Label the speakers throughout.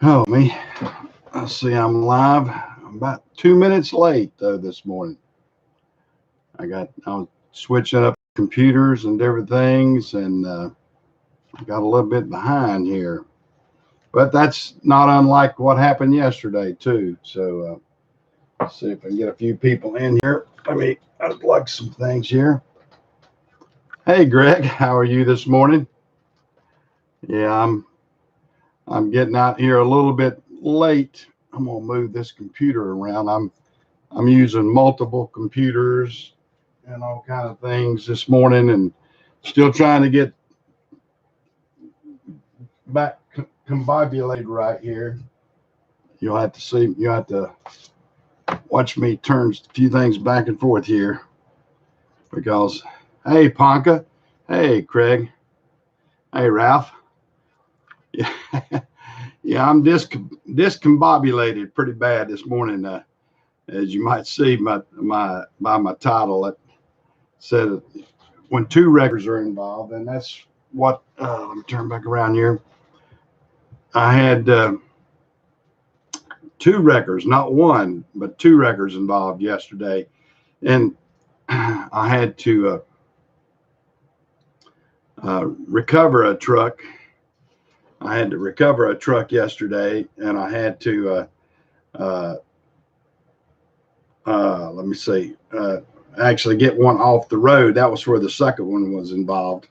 Speaker 1: Oh, me. I see I'm live. I'm about 2 minutes late though this morning. I was switching up computers and different things, and I got a little bit behind here. But that's not unlike what happened yesterday too. So let's see if I can get a few people in here. Let me unplug some things here. Hey, Greg, how are you this morning? Yeah, I'm getting out here a little bit late. I'm gonna move this computer around. I'm using multiple computers and all kind of things this morning, and still trying to get back combobulated right here. You'll have to see. You have to watch me turn a few things back and forth here because, hey, Ponka, hey, Craig, hey, Ralph. Yeah, yeah, I'm discombobulated pretty bad this morning. As you might see by my title, it said when two records are involved, and that's what. Let me turn back around here. I had two records, not one, but two records involved yesterday, and I had to recover a truck. I had to recover a truck yesterday, and I had to uh, let me see, actually get one off the road. That was where the second one was involved.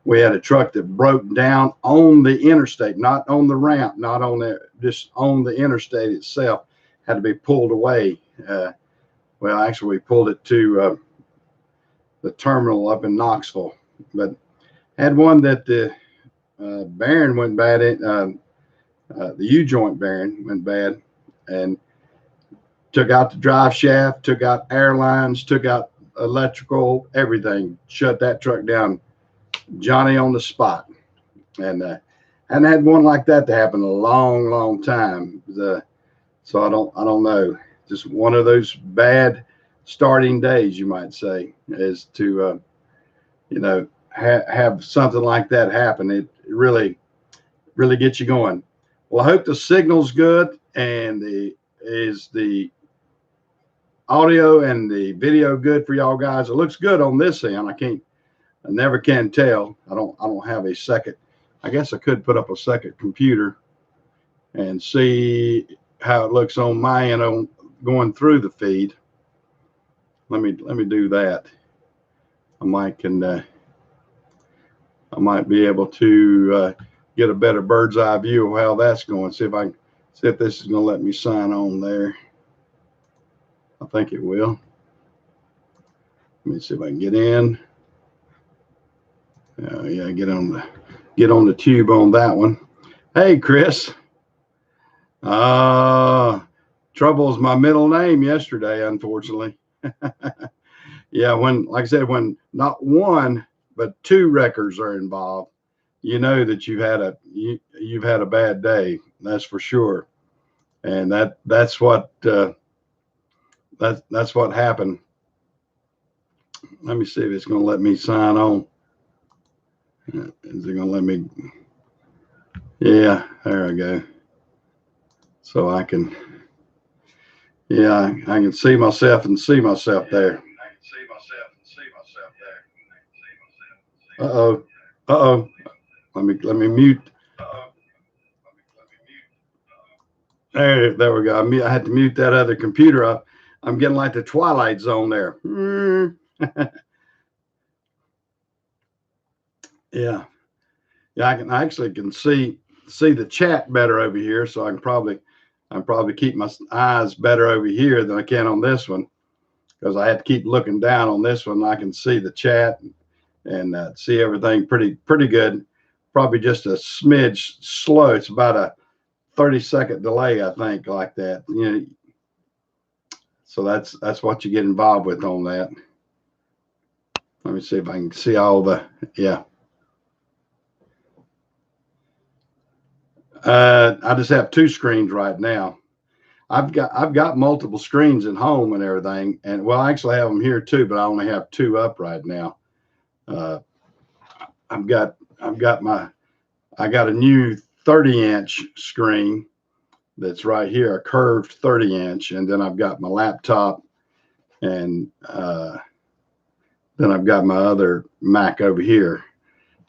Speaker 1: We had a truck that broke down on the interstate, not on the ramp, not on the, just on the interstate itself, had to be pulled away. Well, actually, we pulled it to the terminal up in Knoxville, but had one that the bearing went bad. The U-joint bearing went bad, and took out the drive shaft, took out air lines, took out electrical, everything. Shut that truck down, Johnny on the spot. And hadn't had one like that to happen in a long, long time. So I don't know. Just one of those bad starting days, you might say, is to have something like that happen. It really gets you going. Well, I hope the signal's good and the audio and the video good for y'all guys. It looks good on this end. I never can tell. I don't have a second. I guess I could put up a second computer and see how it looks on my end on going through the feed. Let me do that. I might be able to get a better bird's eye view of how that's going. See if this is going to let me sign on there. I think it will. Let me see if I can get in. Yeah, get on the tube on that one. Hey, Chris. Trouble is my middle name yesterday, unfortunately. Yeah, like I said, when not one but two records are involved, you know that you've had a bad day. That's for sure. And that's what happened. Let me see if it's going to let me sign on. Is it going to let me? Yeah, there I go. So I can, yeah, I can see myself and see myself there. Uh-oh. Uh-oh. Let me mute. There we go. I had to mute that other computer up. I'm getting like the Twilight Zone there. Yeah. Yeah, I actually can see the chat better over here, so I can probably keep my eyes better over here than I can on this one, because I have to keep looking down on this one. I can see the chat and see everything pretty good. Probably just a smidge slow. It's about a 30-second delay, I think, like that. You know, so that's what you get involved with on that. Let me see if I can see all the, yeah. I just have two screens right now. I've got multiple screens at home and everything, and well, I actually have them here too, but I only have two up right now. I got a new 30-inch screen, that's right here, a curved 30-inch, and then I've got my laptop, and then I've got my other Mac over here.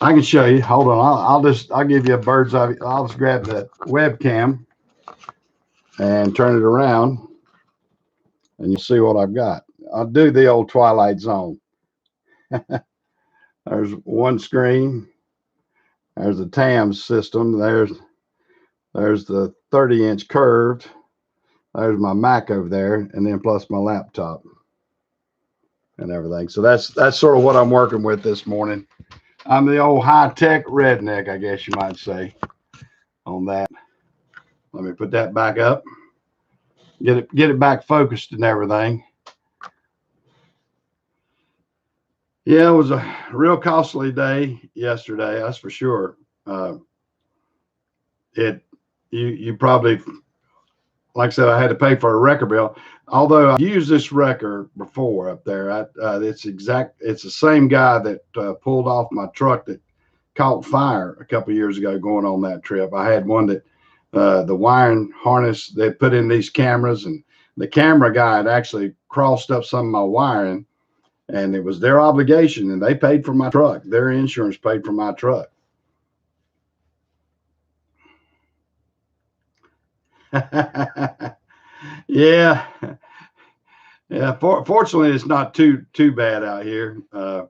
Speaker 1: I can show you. Hold on. I'll give you a bird's eye. I'll just grab the webcam and turn it around, and you'll see what I've got. I'll do the old Twilight Zone. There's one screen. There's the TAMS system. There's the 30-inch curved. There's my Mac over there, and then plus my laptop and everything. So that's sort of what I'm working with this morning. I'm the old high-tech redneck, I guess you might say, on that. Let me put that back up. Get it back focused and everything. Yeah, it was a real costly day yesterday, that's for sure. You probably, like I said, I had to pay for a wrecker bill. Although I've used this wrecker before up there. It's the same guy that pulled off my truck that caught fire a couple of years ago going on that trip. I had one that the wiring harness, they put in these cameras, and the camera guy had actually crossed up some of my wiring, and it was their obligation, and they paid for my truck. Their insurance paid for my truck. Yeah. Yeah, fortunately, it's not too bad out here. I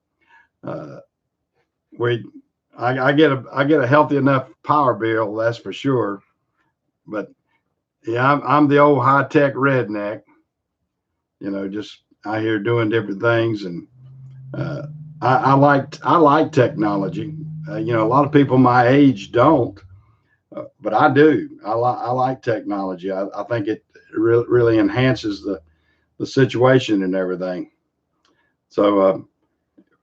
Speaker 1: get a healthy enough power bill, that's for sure. But yeah, I'm the old high tech redneck. Just out here doing different things, and I like technology. A lot of people my age don't, but I do. I like technology. I think it really enhances the situation and everything. So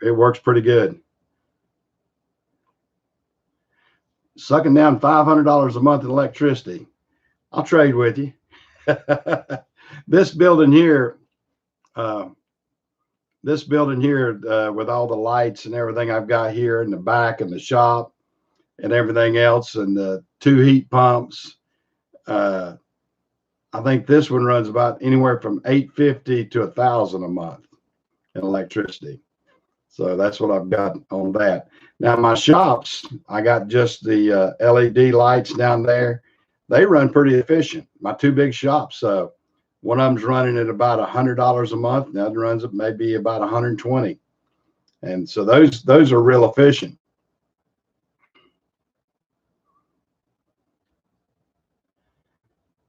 Speaker 1: it works pretty good. Sucking down $500 a month in electricity. I'll trade with you. This building here, with all the lights and everything I've got here in the back and the shop and everything else, and the 2 heat pumps, I think this one runs about anywhere from $850 to $1,000 a month in electricity. So that's what I've got on that. Now my shops, I got just the LED lights down there. They run pretty efficient. My 2 big shops. One of them's running at about $100 a month. The other runs at maybe about $120. And so those are real efficient.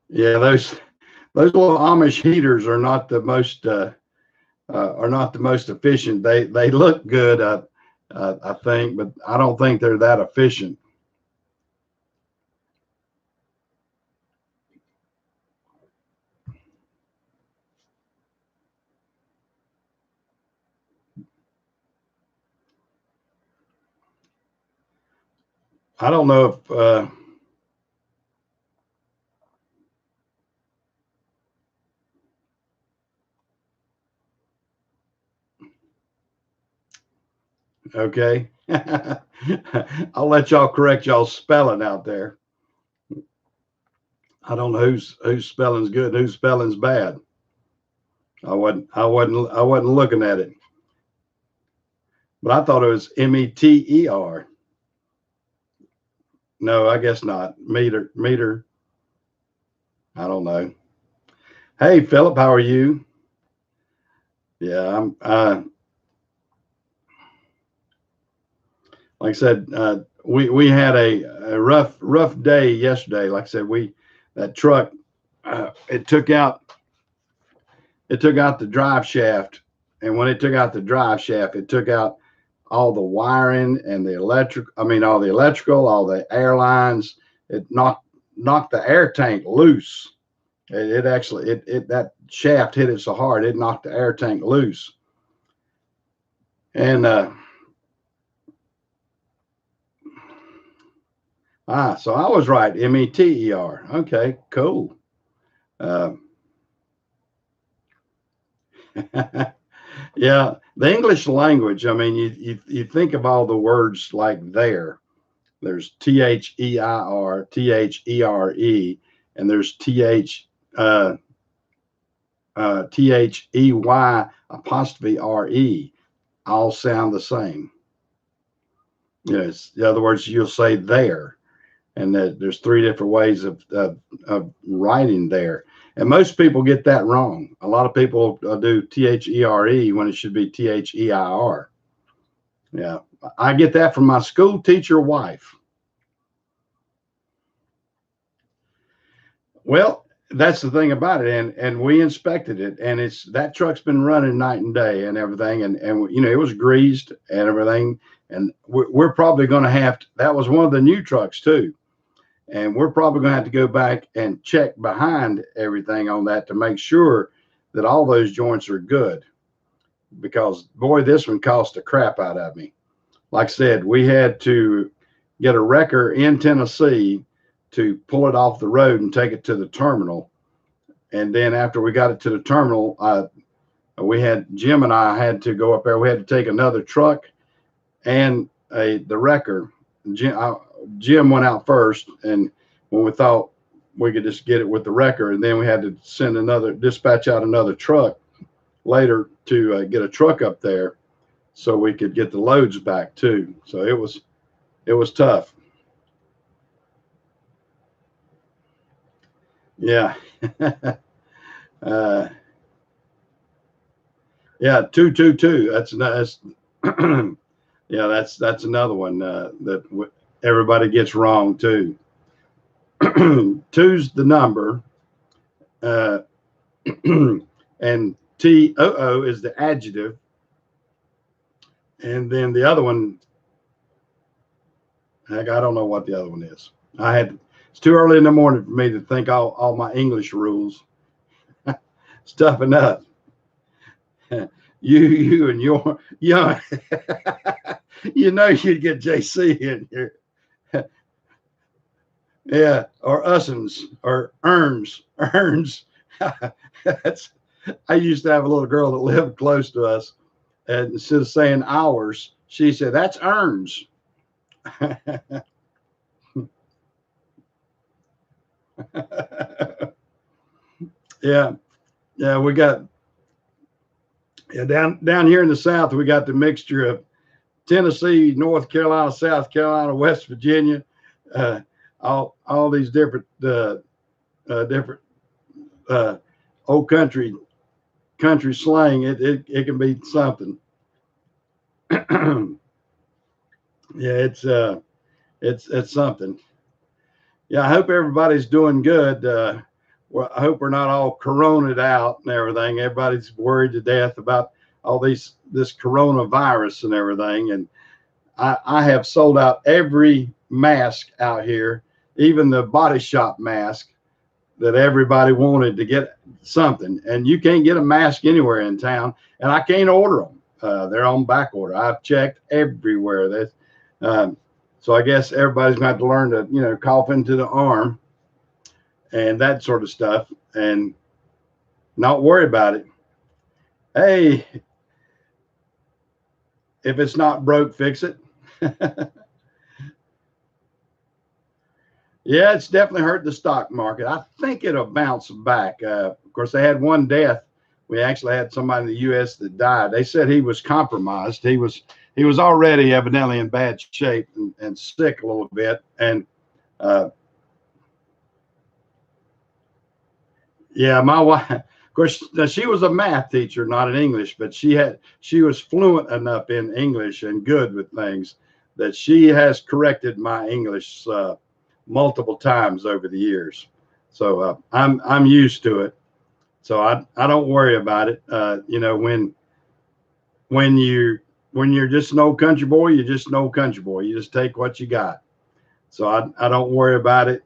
Speaker 1: Yeah, those little Amish heaters are not the most efficient. They look good, I think, but I don't think they're that efficient. I don't know if okay. I'll let y'all correct y'all's spelling out there. I don't know whose spelling's good and whose spelling's bad. I wasn't looking at it, but I thought it was METER. No, I guess not. Meter. I don't know. Hey, Philip, how are you? Yeah, I'm. Like I said, we had a rough day yesterday. Like I said, that truck it took out the drive shaft, and when it took out the drive shaft, it took out all the wiring and the electric. I mean, all the electrical, all the air lines. It knocked the air tank loose. It actually that shaft hit it so hard it knocked the air tank loose, and so I was right. METER. Okay, cool. Yeah, the English language. I mean, you think of all the words like there's THEIR, THERE, and there's THEY apostrophe RE, all sound the same. Yes, in other words, you'll say there, and that there's three different ways of writing there. And most people get that wrong. A lot of people do THERE when it should be THEIR. Yeah, I get that from my school teacher wife. Well, that's the thing about it, and we inspected it, and it's that truck's been running night and day and everything, and you know, it was greased and everything, and we're probably going to have to. That was one of the new trucks too, and we're probably going to have to go back and check behind everything on that to make sure that all those joints are good, because boy, this one cost the crap out of me. Like I said, we had to get a wrecker in Tennessee to pull it off the road and take it to the terminal. And then after we got it to the terminal, we had Jim and I had to go up there. We had to take another truck and the wrecker. Jim went out first, and when we thought we could just get it with the wrecker, and then we had to dispatch out another truck later to get a truck up there so we could get the loads back too. So it was tough. Yeah. Yeah, 222. That's yeah, that's another one that everybody gets wrong too. Two's the number, and TOO is the adjective, and then the other one, heck, I don't know what the other one is. It's too early in the morning for me to think all my English rules. Stuffing up. You and your young, you know, you'd get JC in here. Yeah, or usins or earns. That's, I used to have a little girl that lived close to us, and instead of saying hours, she said, "That's earns." Yeah, we got down here in the South, we got the mixture of Tennessee, North Carolina, South Carolina, West Virginia, all these different old country slang. It can be something. Yeah, it's something. Yeah, I hope everybody's doing good. Well, I hope we're not all coronaed out and everything. Everybody's worried to death about all this coronavirus and everything. And I have sold out every mask out here, even the Body Shop mask that everybody wanted to get something. And you can't get a mask anywhere in town, and I can't order them. They're on back order. I've checked everywhere. So I guess everybody's going to have to learn to, you know, cough into the arm and that sort of stuff, and not worry about it. Hey, if it's not broke, fix it. Yeah, it's definitely hurt the stock market. I think it'll bounce back. Of course, they had one death. We actually had somebody in the U.S. that died. They said he was compromised. He was already evidently in bad shape and sick a little bit. And yeah, my wife, of course, she was a math teacher, not in English, but she was fluent enough in English and good with things that she has corrected my English multiple times over the years. So I'm used to it. So I don't worry about it. You know, when you're just an old country boy, you're just an old country boy. You just take what you got. So I don't worry about it.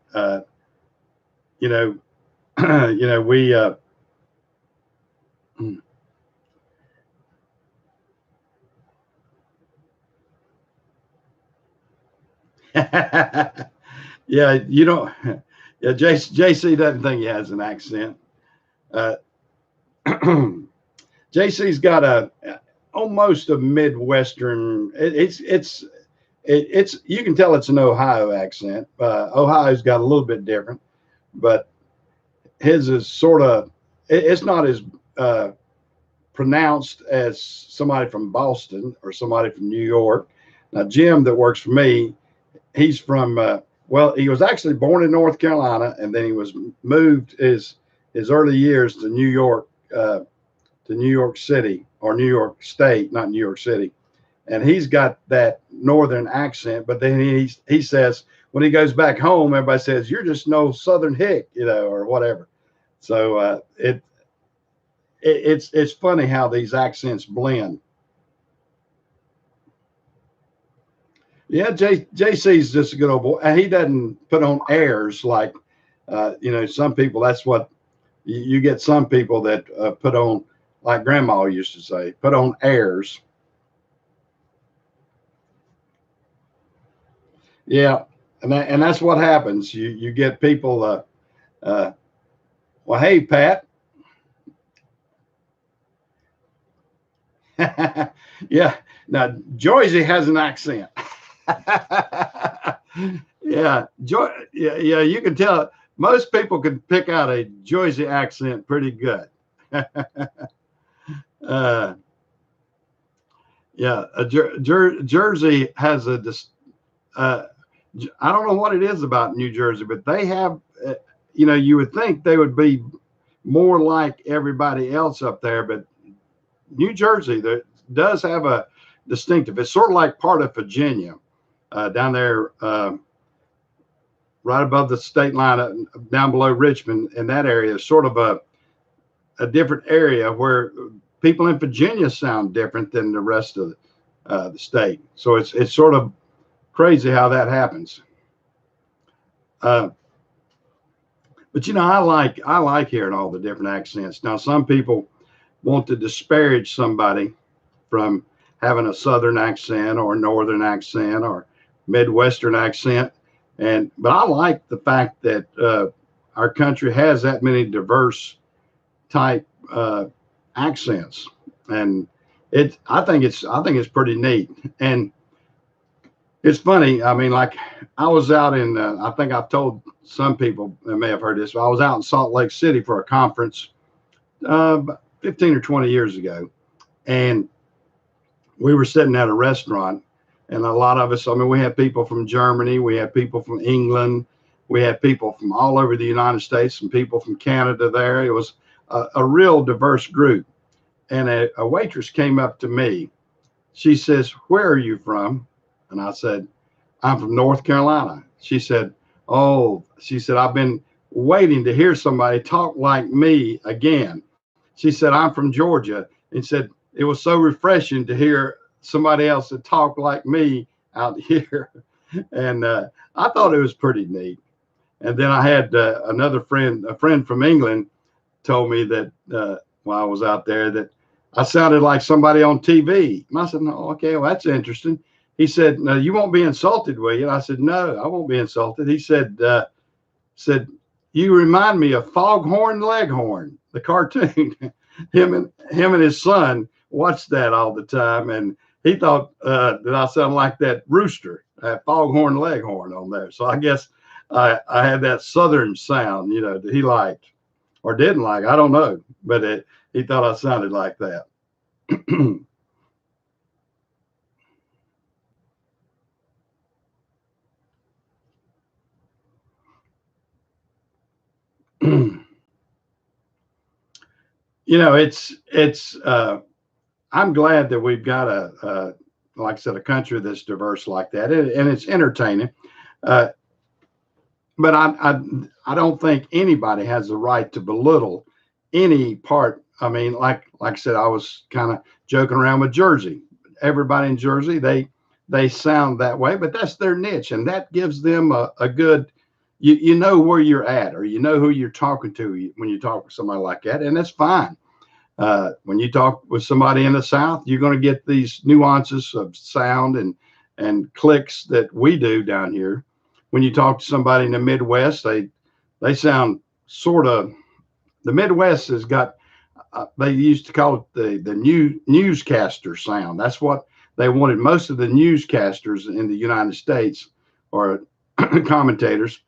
Speaker 1: You know, you know, we yeah, you don't. Yeah, JC doesn't think he has an accent. JC's got almost a Midwestern. It's you can tell it's an Ohio accent. Ohio's got a little bit different, but his is sort of, it's not as pronounced as somebody from Boston or somebody from New York. Now, Jim that works for me, he's from, well, he was actually born in North Carolina, and then he was moved his early years to New York City, or New York State, not New York City. And he's got that northern accent, but then he says when he goes back home, everybody says, "You're just no Southern hick," or whatever. So it's funny how these accents blend. Yeah, JC's just a good old boy, and he doesn't put on airs like some people. That's what you get. Some people that put on, like Grandma used to say, put on airs. Yeah, and that's what happens. You get people. Well, hey, Pat. Yeah. Now, Joyzy has an accent. Yeah, yeah, you can tell. Most people can pick out a Joyzy accent pretty good. Yeah, Jersey has I don't know what it is about New Jersey, but they have, you would think they would be more like everybody else up there, but New Jersey does have a distinctive. It's sort of like part of Virginia, down there, right above the state line, down below Richmond, and that area is sort of a different area where people in Virginia sound different than the rest of the state. So it's sort of crazy how that happens. But I like hearing all the different accents. Now, some people want to disparage somebody from having a Southern accent or a Northern accent or Midwestern accent, but I like the fact that our country has that many diverse type accents, and I think it's pretty neat. And it's funny. I mean, like I was out in, I think I've told some people that may have heard this, but I was out in Salt Lake City for a conference 15 or 20 years ago. And we were sitting at a restaurant, and a lot of us, I mean, we had people from Germany, we had people from England, we had people from all over the United States, and people from Canada there. It was a real diverse group. And a waitress came up to me. She says, "Where are you from?" And I said, "I'm from North Carolina." She said, "Oh," she said, "I've been waiting to hear somebody talk like me again." She said, "I'm from Georgia," and said, "It was so refreshing to hear somebody else that talked like me out here." And I thought it was pretty neat. And then I had a friend from England told me that while I was out there that I sounded like somebody on TV. And I said, "No, okay, well, that's interesting." He said, "No, you won't be insulted, will you?" And I said, "No, I won't be insulted." He said, "You remind me of Foghorn Leghorn, the cartoon." him and his son watched that all the time, and he thought that I sounded like that rooster, Foghorn Leghorn on there. So I guess I had that Southern sound, that he liked or didn't like. I don't know, but he thought I sounded like that. It's I'm glad that we've got like I said, a country that's diverse like that, and it's entertaining. Uh, but I don't think anybody has the right to belittle any part. I mean, like I said, I was kind of joking around with Jersey. Everybody in Jersey, they sound that way, but that's their niche, and that gives them a good. You know where you're at, or you know who you're talking to when you talk with somebody like that, and that's fine. When you talk with somebody in the South, you're going to get these nuances of sound and clicks that we do down here. When you talk to somebody in the Midwest, they sound sort of. The Midwest has got. They used to call it the newscaster sound. That's what they wanted. Most of the newscasters in the United States or commentators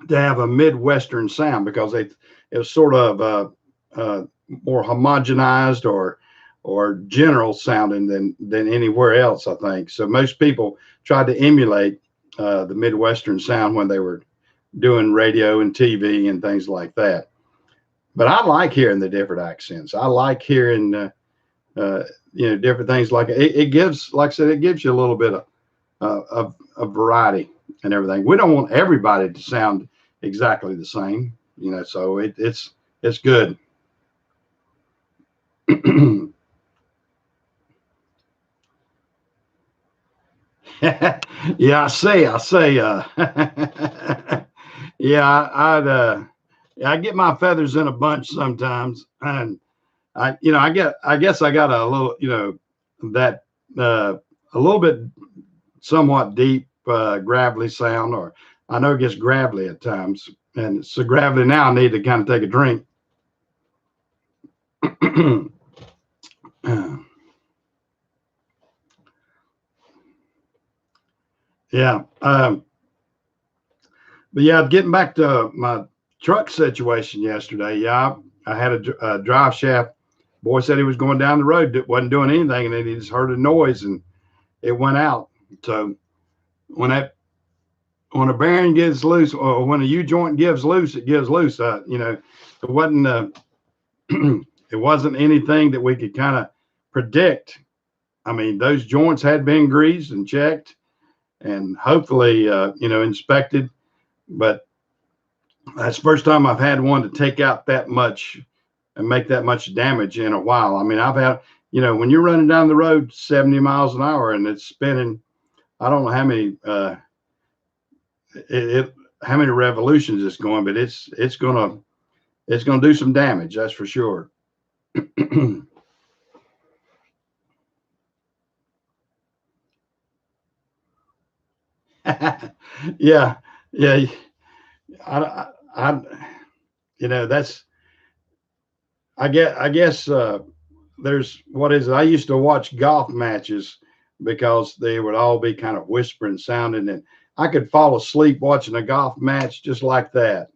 Speaker 1: to have a Midwestern sound because it was sort of more homogenized or general sounding than anywhere else, I think. So most people tried to emulate the Midwestern sound when they were doing radio and TV and things like that. But I like hearing the different accents. I like hearing different things like it gives, like I said, it gives you a little bit of variety and everything. We don't want everybody to sound exactly the same, so it's good. Yeah, I say, yeah, I get my feathers in a bunch sometimes, and I guess I got a little, that a little bit somewhat deep, gravelly sound, or I know it gets gravelly at times, and it's so gravelly now I need to kind of take a drink. Yeah. But yeah, getting back to my truck situation yesterday. Yeah, I had a drive shaft. Boy said he was going down the road, wasn't doing anything, and then he just heard a noise and it went out. So when a bearing gives loose, or when a U joint gives loose, it gives loose. It wasn't it wasn't anything that we could kind of predict. I mean, those joints had been greased and checked, and hopefully, inspected. But that's the first time I've had one to take out that much and make that much damage in a while. I mean, I've had, when you're running down the road 70 miles an hour and it's spinning, I don't know how many how many revolutions it's going, but it's gonna do some damage, that's for sure. Yeah, yeah. I that's I guess there's what is it? I used to watch golf matches because they would all be kind of whispering sounding, and I could fall asleep watching a golf match just like that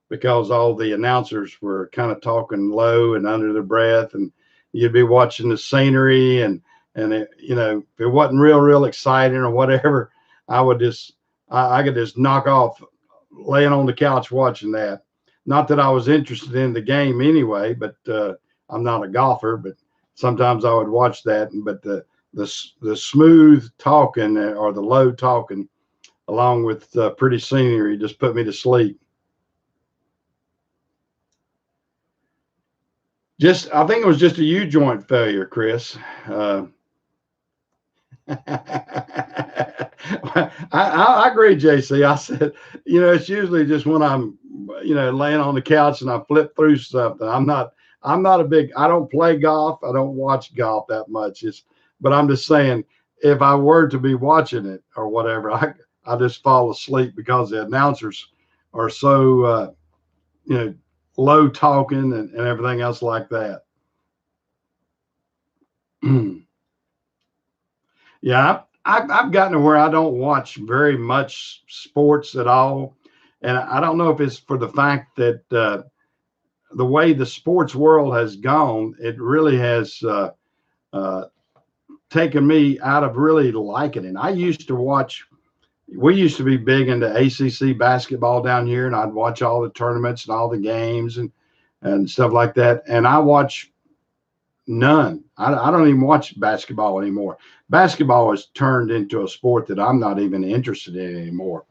Speaker 1: because all the announcers were kind of talking low and under their breath, and you'd be watching the scenery, and if it wasn't real exciting or whatever, I would just I could just knock off laying on the couch watching that. Not that I was interested in the game anyway, but I'm not a golfer, but sometimes I would watch that. But the smooth talking or the low talking, along with pretty scenery, just put me to sleep. I think it was just a U joint failure, Chris. I agree, JC. I said, it's usually just when I'm, laying on the couch and I flip through something. I'm not I don't play golf. I don't watch golf that much. But I'm just saying, if I were to be watching it or whatever, I just fall asleep because the announcers are so, low talking and everything else like that. Yeah, I've gotten to where I don't watch very much sports at all, and I don't know if it's for the fact that the way the sports world has gone, it really has taken me out of really liking it. We used to be big into ACC basketball down here, and I'd watch all the tournaments and all the games and stuff like that. And I watch none. I don't even watch basketball anymore. Basketball has turned into a sport that I'm not even interested in anymore.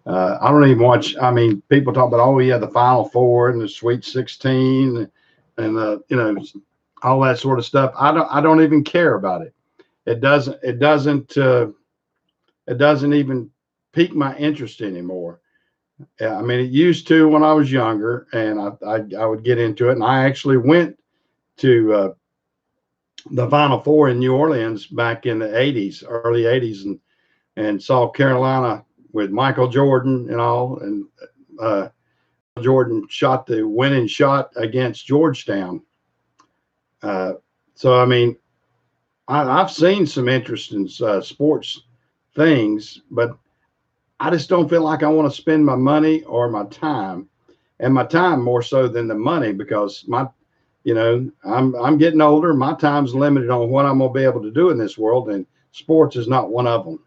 Speaker 1: I don't even watch. I mean, people talk about, oh yeah, the Final Four and the Sweet 16 and all that sort of stuff. I don't even care about it. It doesn't even pique my interest anymore. Yeah, I mean, it used to when I was younger, and I would get into it, and I actually went to the Final Four in New Orleans back in the 80s, early 80s, and saw Carolina with Michael Jordan and all. And Jordan shot the winning shot against Georgetown. So, I mean, I've seen some interesting sports things, but I just don't feel like I want to spend my money or my time and my time more so than the money, because I'm getting older. My time's limited on what I'm gonna be able to do in this world, and sports is not one of them.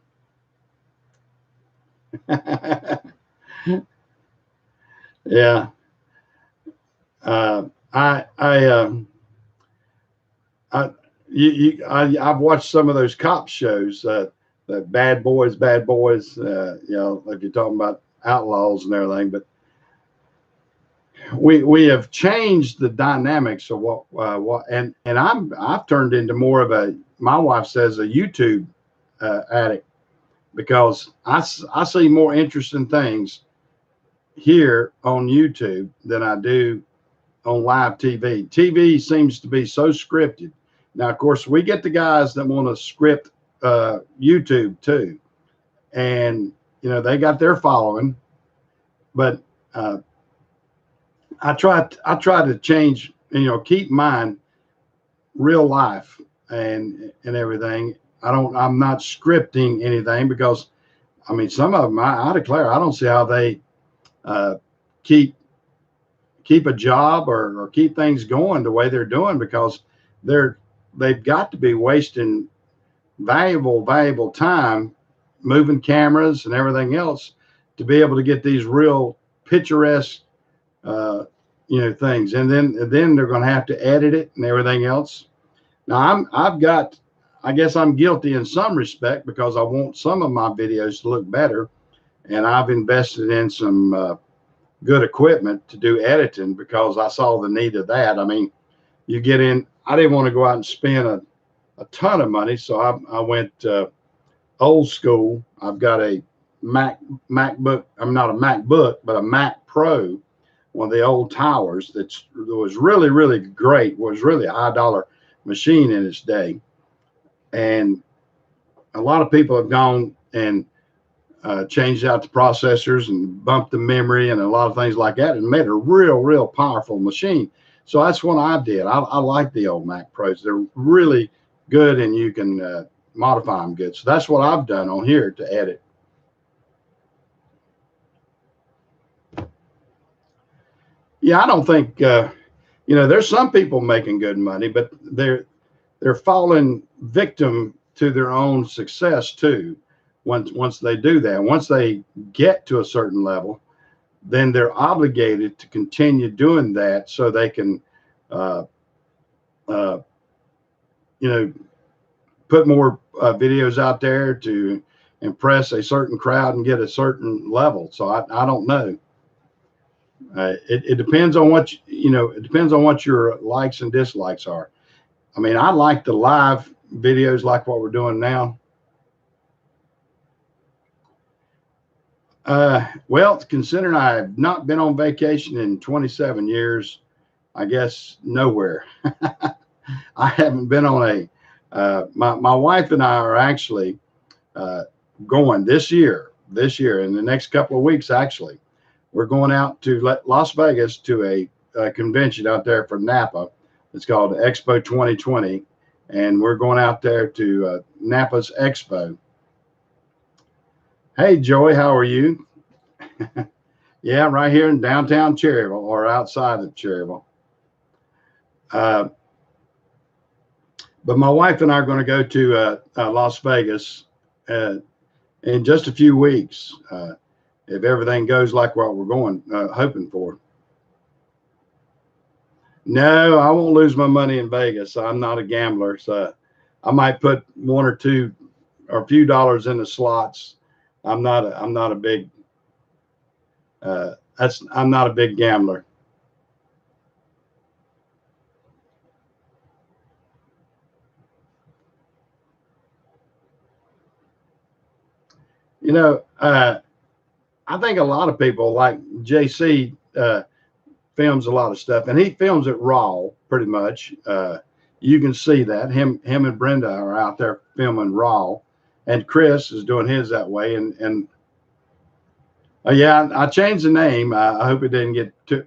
Speaker 1: Yeah. Uh, I I I I've watched some of those cop shows, the Bad Boys. If you're talking about outlaws and everything, but we have changed the dynamics of what and I've turned into more of a, my wife says, a YouTube addict, because I see more interesting things here on YouTube than I do on live TV. TV seems to be so scripted. Now, of course, we get the guys that want to script YouTube too, and they got their following, but I try to change, keep in mind real life and everything. I'm not scripting anything, because I mean, some of them, I declare, I don't see how they uh, keep a job or keep things going the way they're doing, because they've got to be wasting valuable time moving cameras and everything else to be able to get these real picturesque uh, things, and then they're going to have to edit it and everything else. Now I guess I'm guilty in some respect, because I want some of my videos to look better, and I've invested in some good equipment to do editing, because I saw the need of that. I mean, you get in, I didn't want to go out and spend a ton of money, so I went old school. I've got a MacBook. I'm not a MacBook, but a Mac Pro, one of the old towers that was really great, was really a high dollar machine in its day. And a lot of people have gone and changed out the processors and bumped the memory and a lot of things like that, and made a real powerful machine. So that's what I did. I like the old Mac Pros. They're really good, and you can modify them good. So that's what I've done on here to edit. Yeah, I don't think there's some people making good money, but they're falling victim to their own success too. Once they do that, once they get to a certain level, then they're obligated to continue doing that, so they can uh, uh, put more videos out there to impress a certain crowd and get a certain level. So I don't know. It depends on what it depends on what your likes and dislikes are. I mean, I like the live videos like what we're doing now. Well, considering I have not been on vacation in 27 years, I guess nowhere. I haven't been on my wife and I are actually going this year, in the next couple of weeks, actually. We're going out to Las Vegas to a convention out there for Napa. It's called Expo 2020. And we're going out there to Napa's Expo. Hey, Joey, how are you? Yeah, right here in downtown Cherryville, or outside of Cherryville. But my wife and I are going to go to Las Vegas in just a few weeks, if everything goes like what we're going, hoping for. No, I won't lose my money in Vegas. I'm not a gambler, so I might put one or two or a few dollars in the slots. I'm not a big I'm not a big gambler. I think a lot of people, like JC, films a lot of stuff, and he films it raw pretty much. You can see that him and Brenda are out there filming raw, and Chris is doing his that way. And yeah, I changed the name. I hope it didn't get too.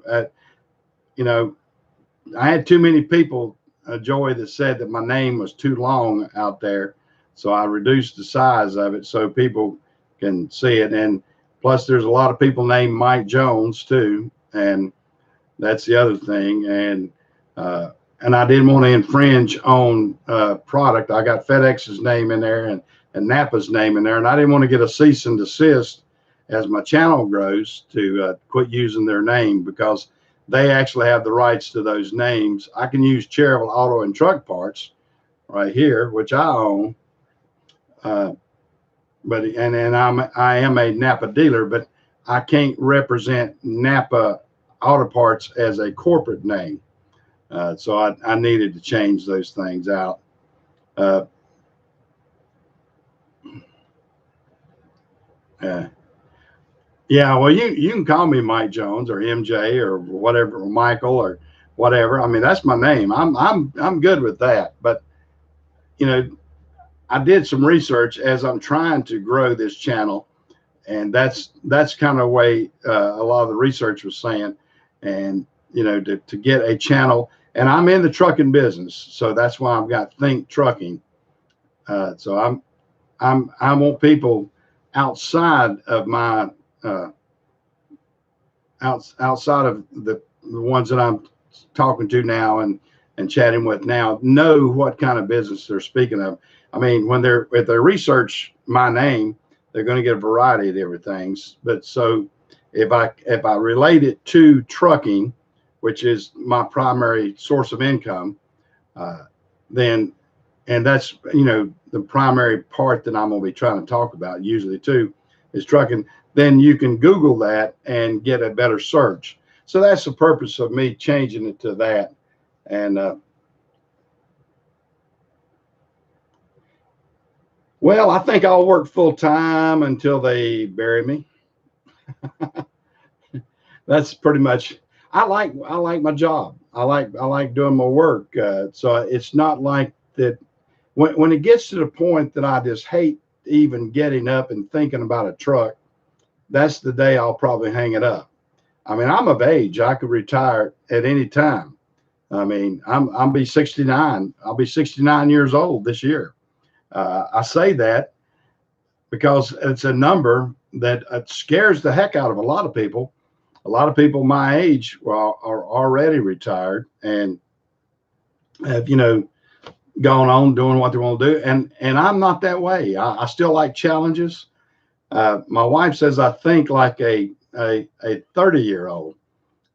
Speaker 1: I had too many people, Joey, that said that my name was too long out there, so I reduced the size of it so people can see it. And plus, there's a lot of people named Mike Jones too, and that's the other thing. And I didn't want to infringe on product. I got FedEx's name in there and Napa's name in there, and I didn't want to get a cease and desist as my channel grows to quit using their name, because they actually have the rights to those names. I can use Cherryville Auto and Truck Parts right here, which I own, but I am a Napa dealer, but I can't represent Napa Auto Parts as a corporate name. So I needed to change those things out. Yeah, well, you can call me Mike Jones or MJ or whatever, or Michael or whatever. I mean, that's my name. I'm good with that. But you know, I did some research as I'm trying to grow this channel, and that's kind of the way a lot of the research was saying. And you know, to get a channel, and I'm in the trucking business, so that's why I've got Think Trucking. So I want people outside of my outside of the ones that I'm talking to now and chatting with now know what kind of business they're speaking of. I mean, if they research my name, they're going to get a variety of different things. But so if I relate it to trucking, which is my primary source of income, then, and that's, you know, the primary part that I'm going to be trying to talk about usually too, is trucking, then you can Google that and get a better search. So that's the purpose of me changing it to that. And well, I think I'll work full time until they bury me. That's pretty much. I like my job. I like doing my work. So it's not like that. When it gets to the point that I just hate even getting up and thinking about a truck, that's the day I'll probably hang it up. I mean, I'm of age. I could retire at any time. I mean, I'll be 69. I'll be 69 years old this year. I say that because it's a number that scares the heck out of a lot of people. A lot of people my age are already retired and have, you know, gone on doing what they want to do. And I'm not that way. I still like challenges. My wife says I think like a 30-year-old,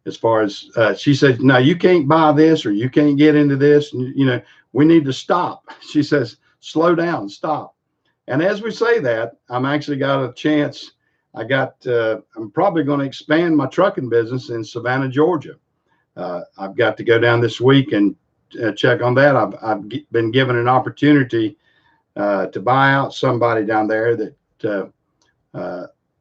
Speaker 1: as far as she said, no, you can't buy this or you can't get into this. And, you know, we need to stop. She says, slow down, stop. And as we say that, I'm actually got a chance. I'm probably going to expand my trucking business in Savannah, Georgia. I've got to go down this week and check on that. I've been given an opportunity to buy out somebody down there that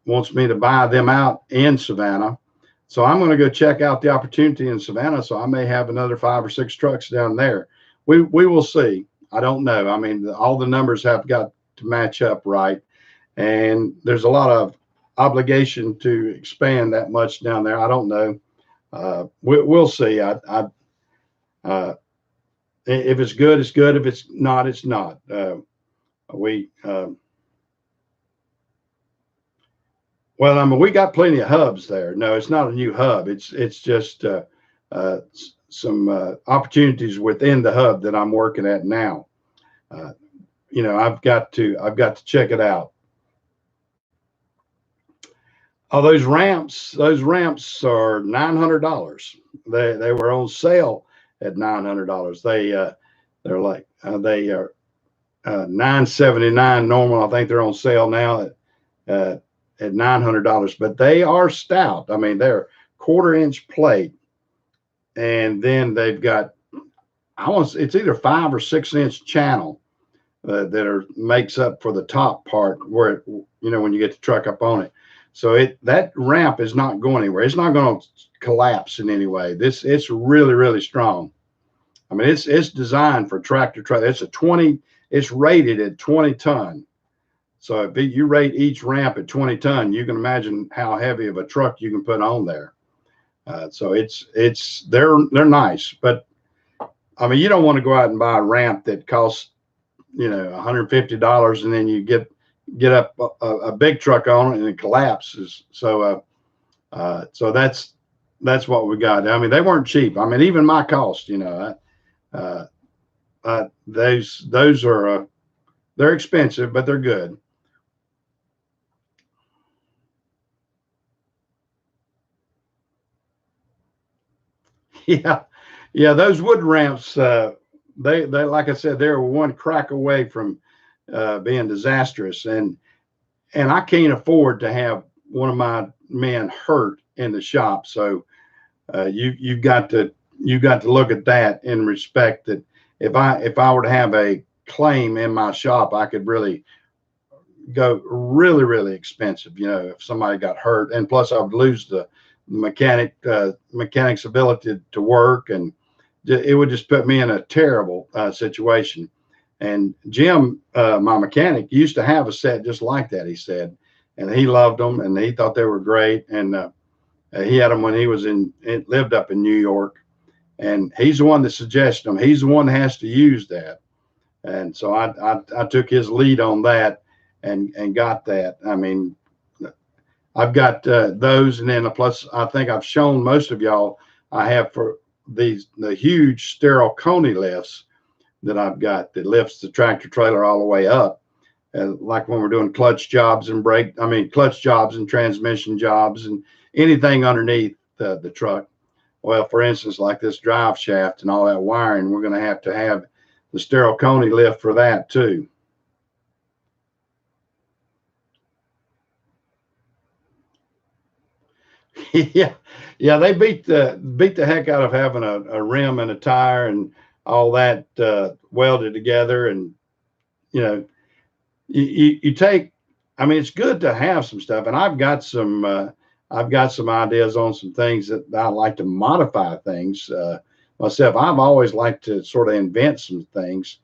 Speaker 1: wants me to buy them out in Savannah. So I'm going to go check out the opportunity in Savannah. So I may have another 5 or 6 trucks down there. We will see. I don't know. I mean, all the numbers have got to match up right. And there's a lot of obligation to expand that much down there. I don't know. We'll see. If it's good, it's good. If it's not, it's not. Well, I mean, we got plenty of hubs there. No, it's not a new hub. It's just some opportunities within the hub that I'm working at now. You know, I've got to check it out. Oh, those ramps are $900. They were on sale at $900. They're like they are $979 normal. I think they're on sale now at $900, but they are stout. I mean, they're 1/4-inch plate, and then they've got it's either 5 or 6-inch channel that makes up for the top part where you know when you get the truck up on it. So that ramp is not going anywhere. It's not going to collapse in any way. It's really, really strong. I mean, it's designed for tractor trailer. It's rated at 20 ton. So if you rate each ramp at 20 ton, you can imagine how heavy of a truck you can put on there. So they're nice, but I mean, you don't want to go out and buy a ramp that costs, you know, $150 and then you get up a big truck on it and it collapses. So that's that's what we got. I mean, they weren't cheap. I mean, even my cost, uh, those are they're expensive, but they're good. Yeah, yeah. Those wood ramps, they like I said, they were one crack away from being disastrous, and I can't afford to have one of my men hurt in the shop. So you've got to look at that in respect that if I were to have a claim in my shop, I could really go really expensive. If somebody got hurt, and plus I would lose the mechanic's ability to work, and it would just put me in a terrible situation. And Jim, my mechanic, used to have a set just like that. He said, and he loved them, and he thought they were great. And he had them when he lived up in New York, and he's the one that suggested them. He's the one that has to use that. And so I took his lead on that and got that. I mean, I've got those, and then plus I think I've shown most of y'all I have for the huge sterile Coney lifts that I've got that lifts the tractor trailer all the way up. And like when we're doing clutch jobs and clutch jobs and transmission jobs and anything underneath the truck. Well, for instance, like this drive shaft and all that wiring, we're going to have the sterile Coney lift for that too. Yeah, yeah, they beat the heck out of having a rim and a tire and all that welded together. And you know, you take. I mean, it's good to have some stuff, and I've got some ideas on some things that I like to modify things myself. I've always liked to sort of invent some things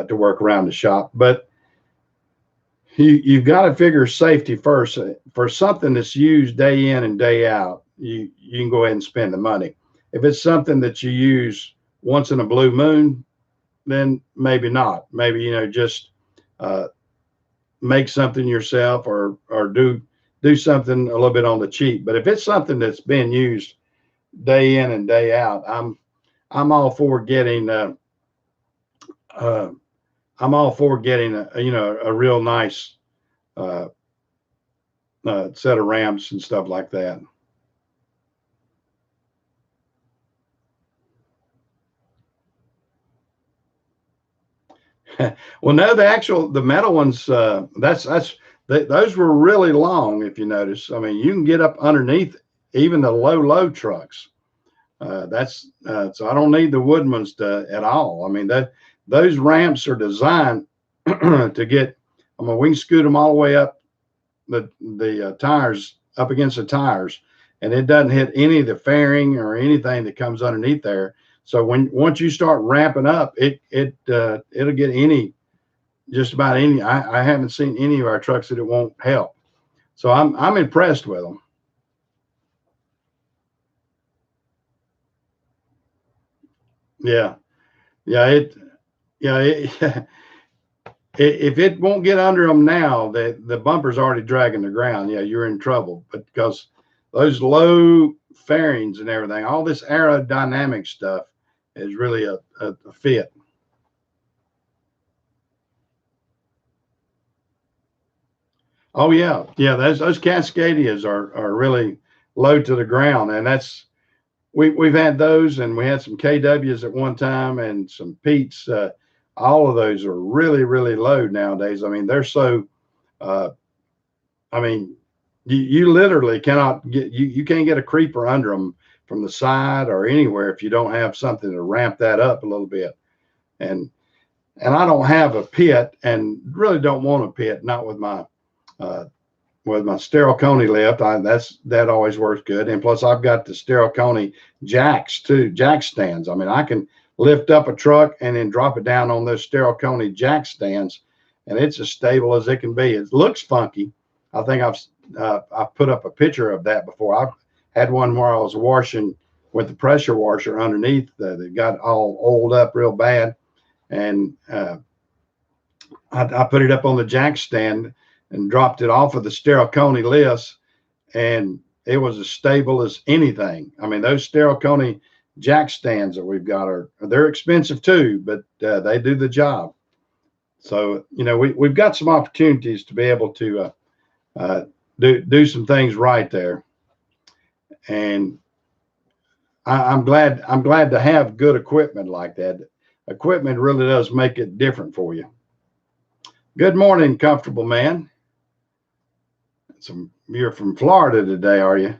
Speaker 1: to work around the shop, but you've got to figure safety first. For something that's used day in and day out, you can go ahead and spend the money. If it's something that you use once in a blue moon, then maybe not. Maybe just uh, make something yourself, or do something a little bit on the cheap. But if it's something that's being used day in and day out, I'm all for getting uh, I'm all for getting a real nice uh, set of ramps and stuff like that. Well, no, the metal ones, those were really long. If you notice, I mean, you can get up underneath even the low trucks. That's so I don't need the wooden ones at all. I mean, those ramps are designed to get. I mean, we can scoot them all the way up the tires, up against the tires, and it doesn't hit any of the fairing or anything that comes underneath there. So once you start ramping up, it'll get just about any. I haven't seen any of our trucks that it won't help. So I'm impressed with them. Yeah, yeah, yeah, if it won't get under them now, the bumper's already dragging the ground. Yeah, you're in trouble. But because those low fairings and everything, all this aerodynamic stuff is really a fit. Oh yeah, yeah. Those Cascadias are really low to the ground, and we've had those, and we had some KWs at one time, and some Pete's. All of those are really low nowadays. I mean, they're so. Uh, I mean, you literally cannot you can't get a creeper under them from the side or anywhere if you don't have something to ramp that up a little bit. And I don't have a pit, and really don't want a pit. Not uh, with my sterile Coney lift. That always works good. And plus, I've got the sterile Coney jacks too, jack stands. I mean, I can lift up a truck and then drop it down on those sterile Coney jack stands, and it's as stable as it can be. It looks funky. I think I've put up a picture of that before. I've had one where I was washing with the pressure washer underneath that got all oiled up real bad, and I put it up on the jack stand and dropped it off of the sterile Coney lifts, and it was as stable as anything. I mean, those Stericone jack stands that we've got they're expensive too, but they do the job. So, you know, we've got some opportunities to be able to do some things right there. And I'm glad to have good equipment like that. Equipment really does make it different for you. Good morning, comfortable man. You're from Florida today, are you?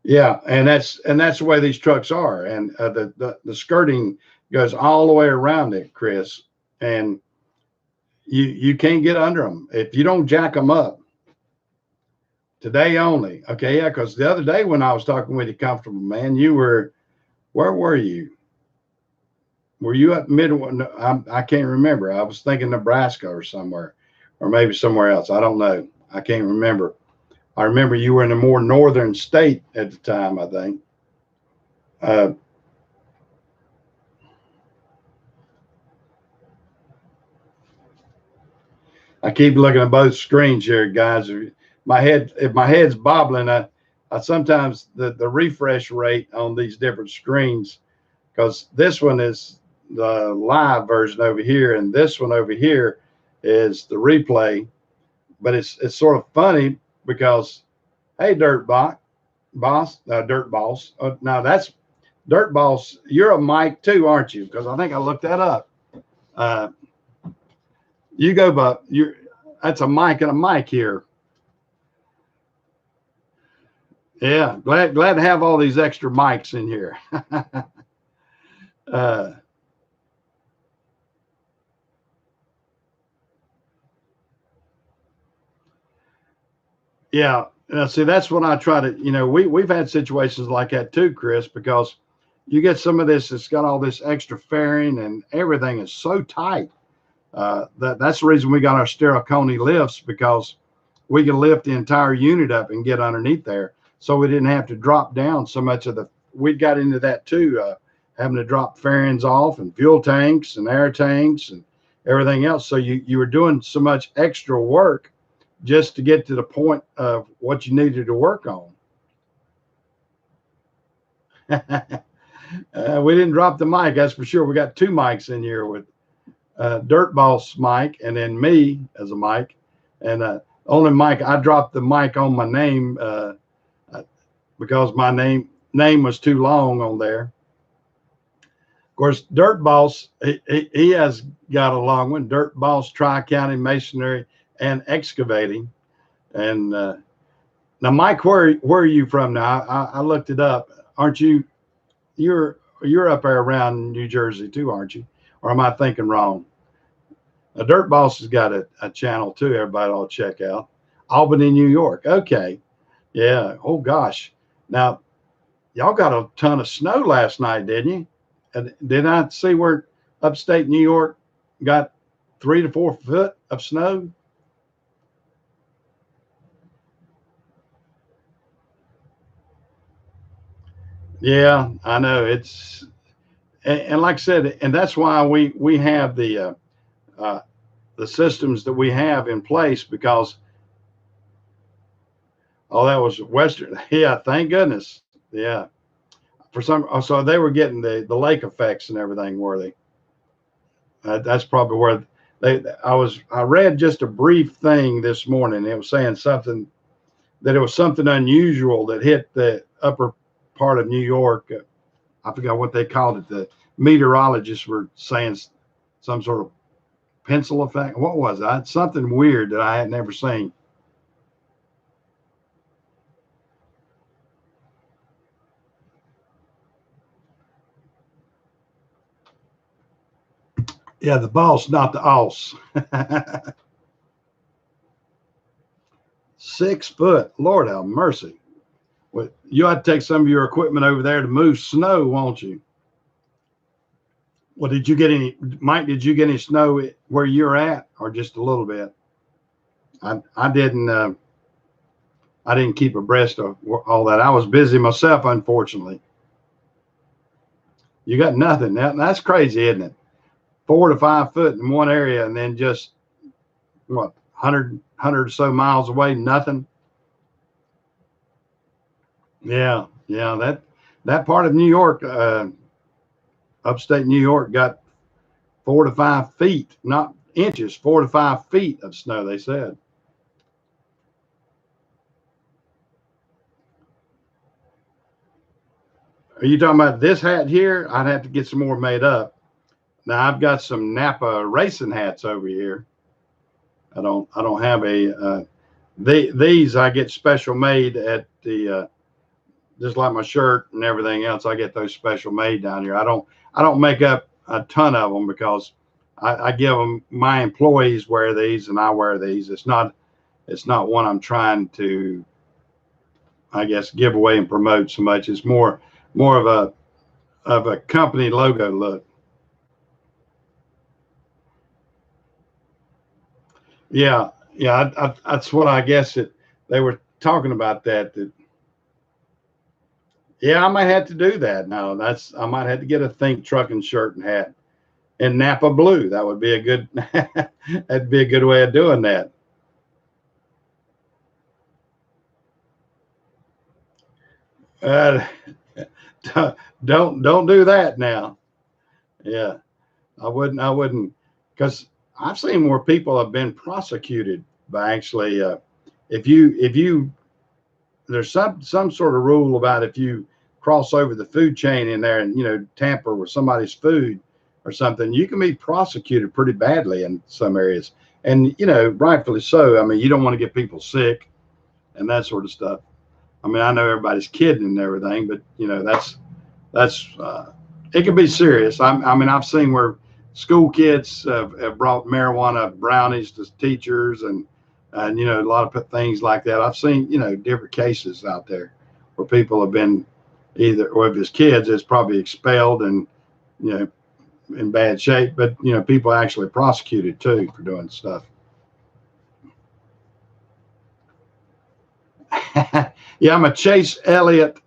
Speaker 1: Yeah, and that's the way these trucks are, and the skirting goes all the way around it, Chris, and you can't get under them if you don't jack them up. Today only, okay? Yeah, because the other day when I was talking with you, comfortable man, where were you? Were you up mid? I can't remember. I was thinking Nebraska or somewhere, or maybe somewhere else. I don't know. I can't remember. I remember you were in a more northern state at the time, I think. I keep looking at both screens here, guys. If my head's bobbling, I sometimes the refresh rate on these different screens, because this one is the live version over here, and this one over here is the replay. But it's sort of funny because, hey, Dirt Boss, now that's Dirt Boss. You're a mic too, aren't you? Because I think I looked that up. You go, but that's a mic and a mic here. Yeah, glad to have all these extra mics in here. Yeah, see, that's what I try to. You know, we've had situations like that too, Chris, because you get some of this that's got all this extra fairing and everything is so tight. That's the reason we got our Stericone lifts, because we can lift the entire unit up and get underneath there, so we didn't have to drop down so much of the. We got into that too, having to drop fairings off and fuel tanks and air tanks and everything else. So you were doing so much extra work just to get to the point of what you needed to work on. We didn't drop the mic, that's for sure. We got two mics in here with Dirt Boss mic and then me as a mic. And only mic, I dropped the mic on my name because my name was too long on there. Of course, Dirt Boss, he has got a long one. Dirt Boss Tri-County Masonry and Excavating. And now, Mike, where are you from now? I looked it up. Aren't you? You're up there around New Jersey too, aren't you? Or am I thinking wrong? Dirt Boss has got a channel too. Everybody ought to check out. Albany, New York. Okay. Yeah. Oh gosh. Now, y'all got a ton of snow last night, didn't you? And did I see where upstate New York got 3 to 4 foot of snow? Yeah, I know and like I said, and that's why we have the systems that we have in place, because that was Western. Yeah, thank goodness. Yeah, so they were getting the lake effects and everything, were they? That's probably where I read just a brief thing this morning. It was saying something that it was something unusual that hit the upper part of New York. I forgot what they called it. The meteorologists were saying some sort of pencil effect. What was that? Something weird that I had never seen. Yeah, the boss, not the oss. 6 foot. Lord have mercy. Well, you ought to take some of your equipment over there to move snow, won't you? Well, did you get any, Mike? Did you get any snow where you're at, or just a little bit? I didn't. I didn't keep abreast of all that. I was busy myself, unfortunately. You got nothing. That's crazy, isn't it? 4 to 5 foot in one area, and then just what 100 or so miles away, nothing. Yeah, yeah. That part of New York, upstate New York, got 4 to 5 feet, not inches, 4 to 5 feet of snow. They said. Are you talking about this hat here? I'd have to get some more made up. Now I've got some Napa racing hats over here. I don't have a these I get special made at the just like my shirt and everything else. I get those special made down here. I don't make up a ton of them because I give them, my employees wear these and I wear these. It's not one I'm trying to, I guess, give away and promote so much. It's more of a company logo look. Yeah, yeah, that's what I guess it. They were talking about that. Yeah, I might have to do that now. I might have to get a Think Trucking shirt and hat in Napa blue. That would be a good. That'd be a good way of doing that. Uh, don't do that now. Yeah, I wouldn't, because I've seen where people have been prosecuted by actually, if you there's some sort of rule about if you cross over the food chain in there and tamper with somebody's food or something, you can be prosecuted pretty badly in some areas, and rightfully so. I mean, you don't want to get people sick and that sort of stuff. I mean, I know everybody's kidding and everything, but that's it can be serious. I mean, I've seen where school kids have brought marijuana brownies to teachers, and a lot of things like that. I've seen different cases out there where people have been either, or if it's kids, it's probably expelled and you know in bad shape, but people actually prosecuted too for doing stuff. Yeah, I'm a Chase Elliott,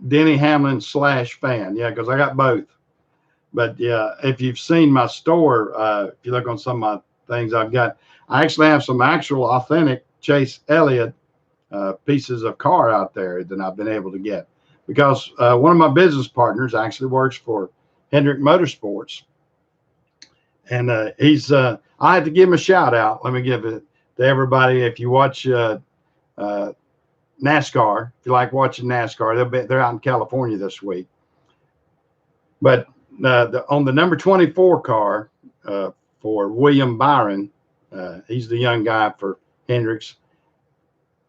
Speaker 1: Denny Hamlin / fan. Yeah, because I got both. But yeah, if you've seen my store, if you look on some of my things I've got, I actually have some actual authentic Chase Elliott pieces of car out there that I've been able to get because one of my business partners actually works for Hendrick Motorsports, and he's. I had to give him a shout out. Let me give it to everybody. If you watch uh, NASCAR, if you like watching NASCAR, they're out in California this week. But on the number 24 car for William Byron, he's the young guy for Hendricks.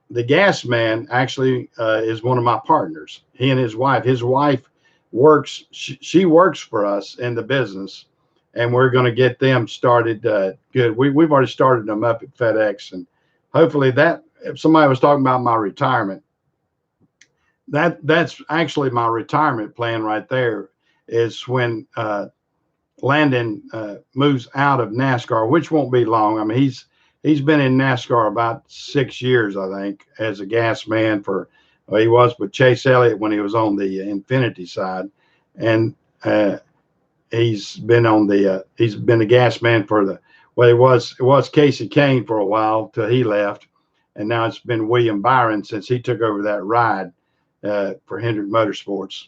Speaker 1: The gas man actually is one of my partners. He and his wife. His wife works. She works for us in the business, and we're going to get them started good. We've already started them up at FedEx, and hopefully that. If somebody was talking about my retirement, that's actually my retirement plan right there. Is when Landon moves out of NASCAR, which won't be long. I mean, he's been in NASCAR about 6 years, I think, as a gas man for. Well, he was with Chase Elliott when he was on the Infinity side, and he's been a gas man for the. Well, it was Casey Kane for a while till he left, and now it's been William Byron since he took over that ride for Hendrick Motorsports.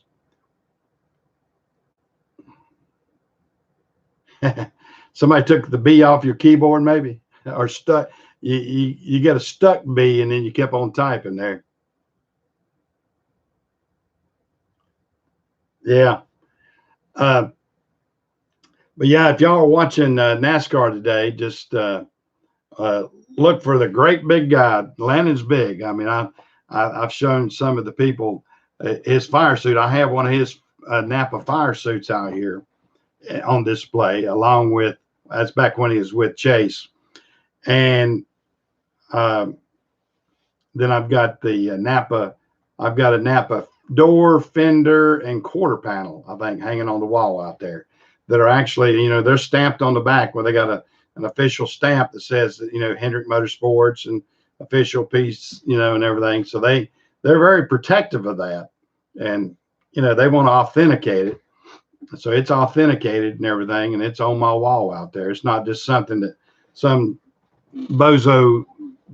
Speaker 1: Somebody took the B off your keyboard, maybe, or stuck. You get a stuck B, and then you kept on typing there. Yeah. Uh, but yeah, if y'all are watching NASCAR today, just look for the great big guy. Landon's big. I mean, I've shown some of the people his fire suit. I have one of his Napa fire suits out here on display, along with that's back when he was with Chase, and then I've got the Napa. I've got a Napa door, fender, and quarter panel. I think hanging on the wall out there that are actually they're stamped on the back where they got an official stamp that says Hendrick Motorsports and official piece and everything. So they're very protective of that, and they want to authenticate it. So it's authenticated and everything, and it's on my wall out there. It's not just something that some bozo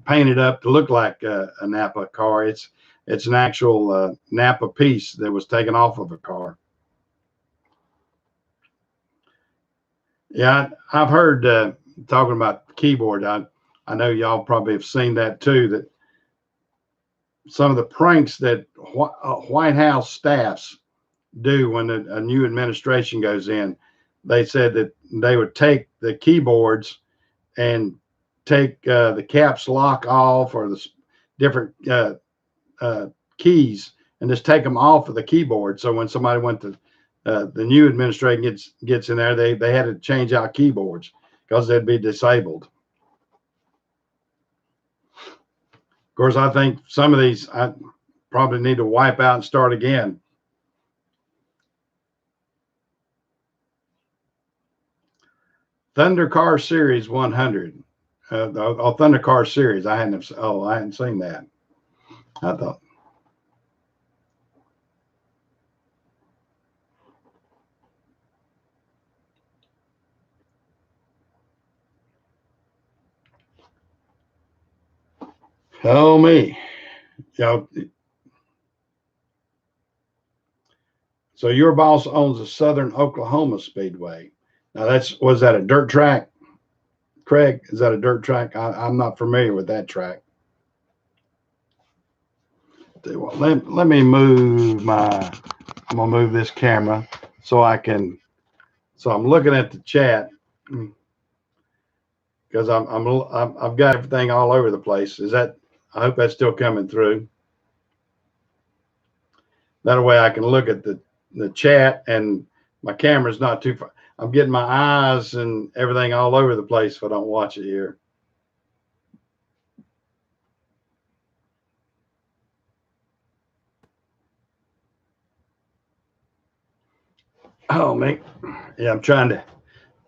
Speaker 1: painted up to look like a Napa car. It's an actual Napa piece that was taken off of a car. Yeah, I've heard talking about keyboard. I know y'all probably have seen that too. That some of the pranks that White House staffs do when a new administration goes in. They said that they would take the keyboards and take the caps lock off or the different keys and just take them off of the keyboard. So when somebody went to the new administration gets in there, they had to change out keyboards because they'd be disabled. Of course, I think some of these I probably need to wipe out and start again. Thunder Car Series 100. Thunder Car Series. I hadn't seen that. I thought. Oh me. Y'all. So your boss owns the Southern Oklahoma Speedway. Now was that a dirt track? Craig, is that a dirt track? I'm not familiar with that track. Well, let me move I'm gonna move this camera so I can. So I'm looking at the chat because I've got everything all over the place. I hope that's still coming through. That way I can look at the chat and my camera's not too far. I'm getting my eyes and everything all over the place if I don't watch it here. Oh, man. Yeah, I'm trying to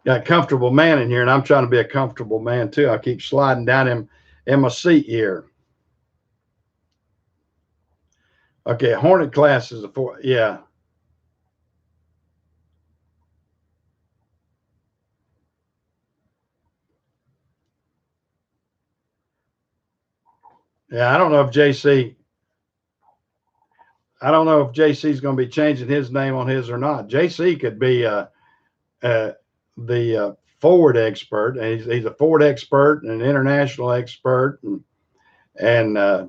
Speaker 1: got a comfortable man in here, and I'm trying to be a comfortable man too. I keep sliding down in my seat here. Okay, Hornet class is a 4. Yeah. Yeah, I don't know if JC is going to be changing his name on his or not. JC could be the Ford expert, and he's a Ford expert and an international expert, and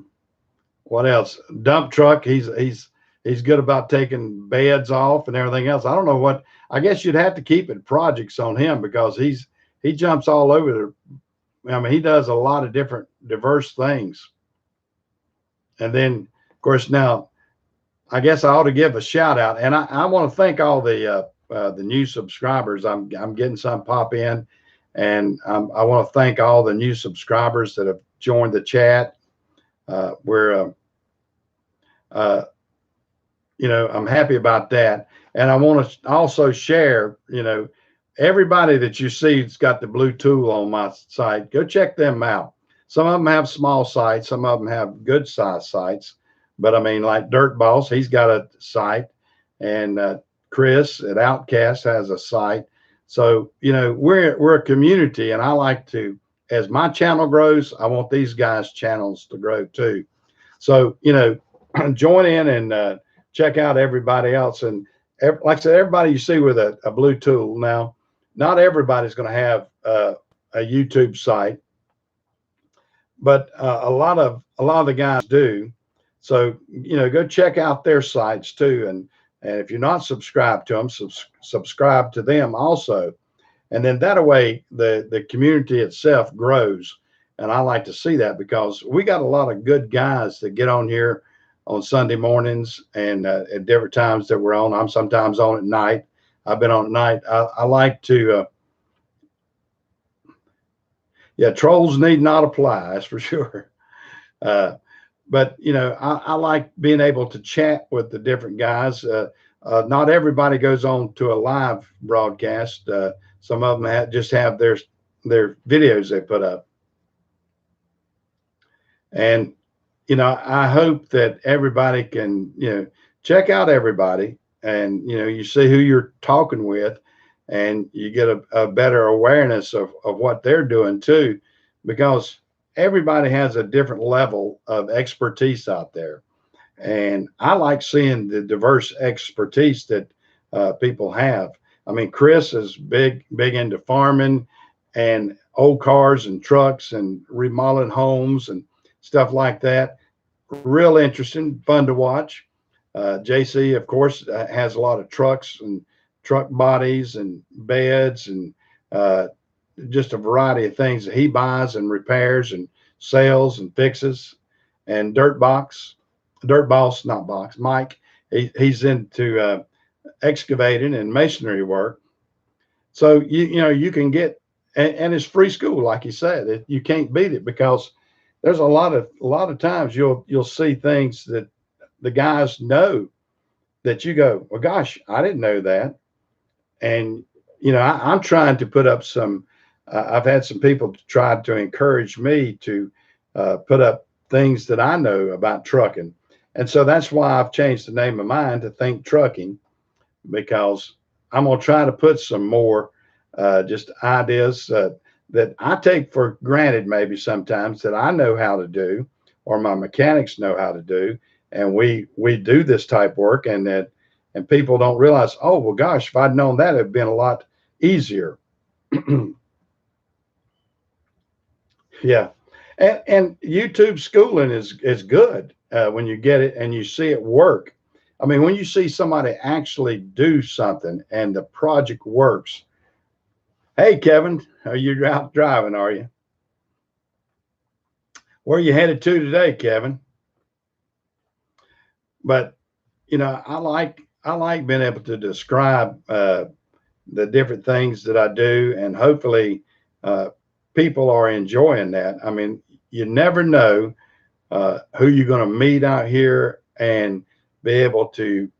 Speaker 1: what else? Dump truck. He's good about taking beds off and everything else. I don't know what. I guess you'd have to keep it projects on him because he jumps all over the. I mean, he does a lot of different diverse things. And then, of course, now I guess I ought to give a shout out, and I want to thank all the new subscribers. I'm getting some pop in, and I want to thank all the new subscribers that have joined the chat. I'm happy about that, and I want to also share. Everybody that you see has got the blue tool on my site. Go check them out. Some of them have small sites, some of them have good size sites. But I mean, like Dirt Boss, he's got a site, and Chris at Outcast has a site. So we're a community, and I like to, as my channel grows, I want these guys' channels to grow too. So join in and check out everybody else. And like I said, everybody you see with a blue tool now, not everybody's going to have a YouTube site, but a lot of the guys do. So go check out their sites too, and if you're not subscribed to them, subscribe to them also, and then that way the community itself grows. And I like to see that because we got a lot of good guys that get on here on Sunday mornings and at different times that we're on. I'm sometimes on at night. I've been on at night. I like to. Yeah, trolls need not apply. That's for sure. But I like being able to chat with the different guys. Not everybody goes on to a live broadcast. Some of them just have their videos they put up. And I hope that everybody can check out everybody and you see who you're talking with, and you get a better awareness of what they're doing too, because everybody has a different level of expertise out there. And I like seeing the diverse expertise that people have. I mean, Chris is big into farming and old cars and trucks and remodeling homes and stuff like that. Real interesting, fun to watch. JC, of course, has a lot of trucks and truck bodies and beds and uh, just a variety of things that he buys and repairs and sells and fixes. And Dirt Boss, not Box, Mike, he's into excavating and masonry work. So you can get, and it's free school, like you said. You can't beat it, because there's a lot of times you'll see things that the guys know that you go, well, gosh, I didn't know that. And I'm trying to put up some. I've had some people try to encourage me to put up things that I know about trucking, and so that's why I've changed the name of mine to Think Trucking, because I'm gonna try to put some more just ideas that I take for granted maybe sometimes that I know how to do, or my mechanics know how to do, and we do this type work, and people don't realize, oh well, gosh, if I'd known that, it'd been a lot easier. Yeah, and YouTube schooling is good when you get it and you see it work. I mean, when you see somebody actually do something and the project works. Hey, Kevin, are you out driving? Are you? Where are you headed to today, Kevin? But I like being able to describe the different things that I do, and hopefully uh, people are enjoying that. I mean, you never know who you're going to meet out here and be able to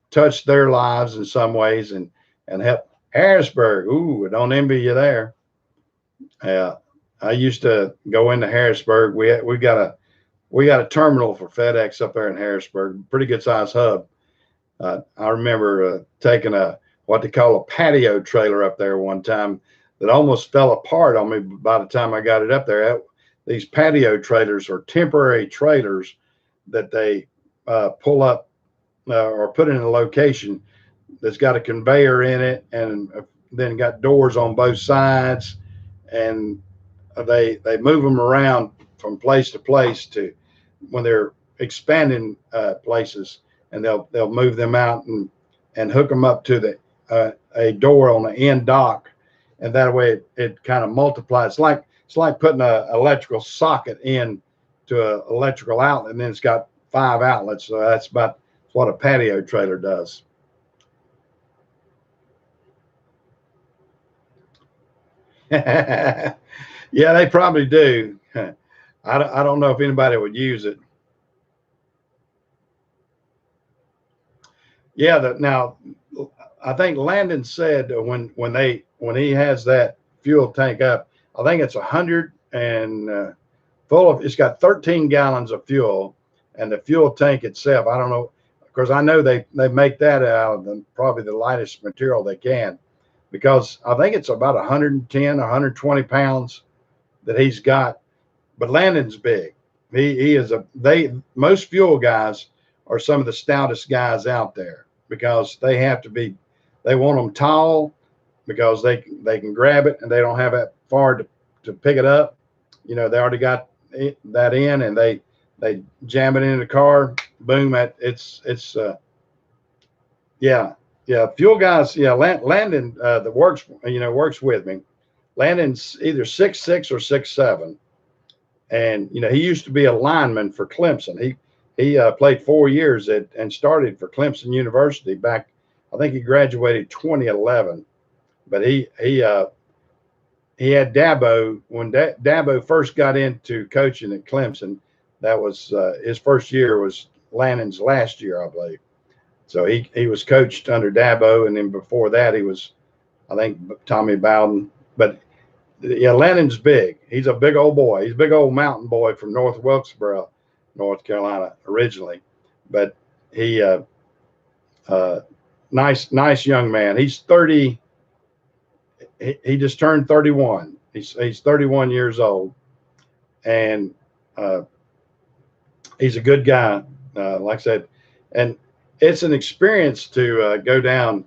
Speaker 1: touch their lives in some ways, and help. Harrisburg, ooh, I don't envy you there. Uh, I used to go into Harrisburg. We got a terminal for FedEx up there in Harrisburg, pretty good size hub. I remember taking a what they call a patio trailer up there one time that almost fell apart on me by the time I got it up there. These patio trailers are temporary trailers that they pull up or put in a location that's got a conveyor in it, and then got doors on both sides, and they move them around from place to place to when they're expanding places, and they'll move them out and hook them up to a door on the end dock, and that way it kind of multiplies. It's like putting a electrical socket in to an electrical outlet, and then it's got 5 outlets. So that's about what a patio trailer does. Yeah, they probably do. I don't know if anybody would use it. Yeah, now I think Landon said when he has that fuel tank up, I think it's 100 and full of. It's got 13 gallons of fuel, and the fuel tank itself, I don't know, because I know they make that out of probably the lightest material they can, because I think it's about 110, 120 pounds that he's got. But Landon's big. He is most fuel guys are some of the stoutest guys out there, because they want them tall, because they can grab it and they don't have that far to pick it up. They already got that in, and they jam it in the car. Boom! Yeah, yeah. Fuel guys. Yeah, Landon that works with me. Landon's either 6'6" or 6'7", and he used to be a lineman for Clemson. He played 4 years and started for Clemson University back. I think he graduated 2011, but he had Dabo when Dabo first got into coaching at Clemson. That was his first year, was Landon's last year, I believe. So he was coached under Dabo, and then before that he was, I think, Tommy Bowden. But yeah, Landon's big. He's a big old boy. He's a big old mountain boy from North Wilkesboro, North Carolina originally, but he uh, nice young man. He's 30. He just turned 31. He's 31 years old, and he's a good guy. Like I said, and it's an experience to go down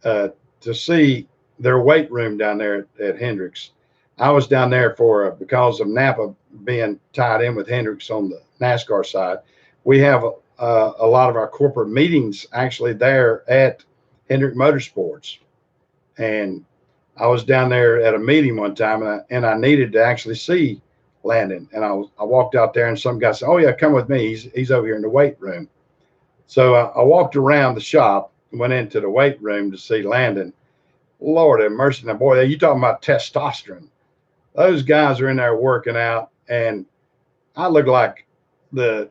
Speaker 1: to see their weight room down there at Hendricks. I was down there for because of Napa being tied in with Hendricks on the NASCAR side. We have a lot of our corporate meetings actually there at Hendrick Motorsports, and I was down there at a meeting one time, and I needed to actually see Landon, and I walked out there, and some guy said, "Oh yeah, come with me. He's over here in the weight room." So I walked around the shop, went into the weight room to see Landon. Lord have mercy, now boy, you talking about testosterone? Those guys are in there working out, and I look like the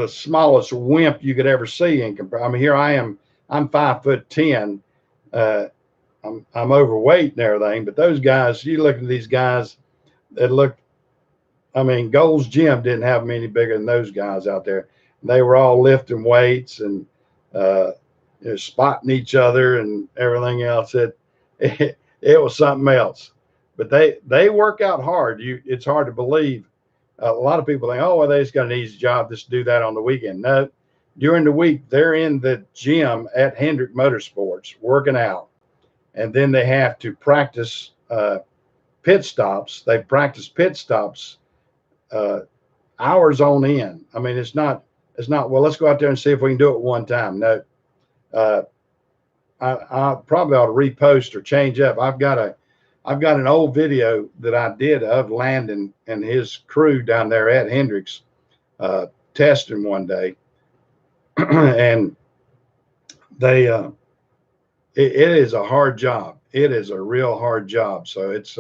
Speaker 1: smallest wimp you could ever see in comparison. I mean, here I am. I'm 5'10". I'm overweight and everything, but those guys, you look at these guys that look, I mean, Gold's Gym didn't have them any bigger than those guys out there. They were all lifting weights and spotting each other and everything else. It was something else. But they work out hard. It's hard to believe. A lot of people think, oh, well, they just got an easy job, just do that on the weekend. No, during the week, they're in the gym at Hendrick Motorsports working out. And then they have to practice pit stops. They practice pit stops hours on end. I mean, it's not, well, let's go out there and see if we can do it one time. No, I probably ought to repost or change up. I've got an old video that I did of Landon and his crew down there at Hendricks testing one day. And they, it is a hard job. It is a real hard job. So it's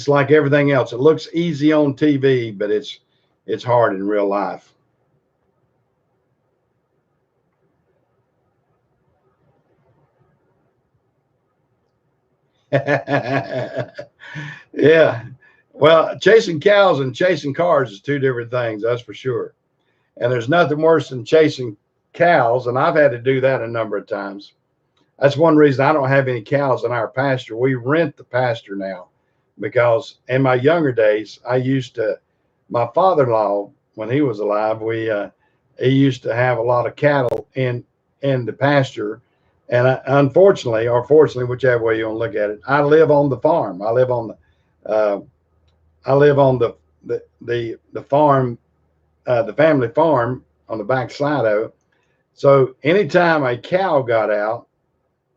Speaker 1: like everything else. It looks easy on TV, but it's hard in real life. Yeah. Well, chasing cows and chasing cars is two different things, that's for sure. And there's nothing worse than chasing cows, and I've had to do that a number of times. That's one reason I don't have any cows in our pasture. We rent the pasture now because in my younger days, my father-in-law, when he was alive, he used to have a lot of cattle in the pasture. And unfortunately, or fortunately, whichever way you want to look at it, I live on the farm. I live on the farm, the family farm on the back side of it. So anytime a cow got out,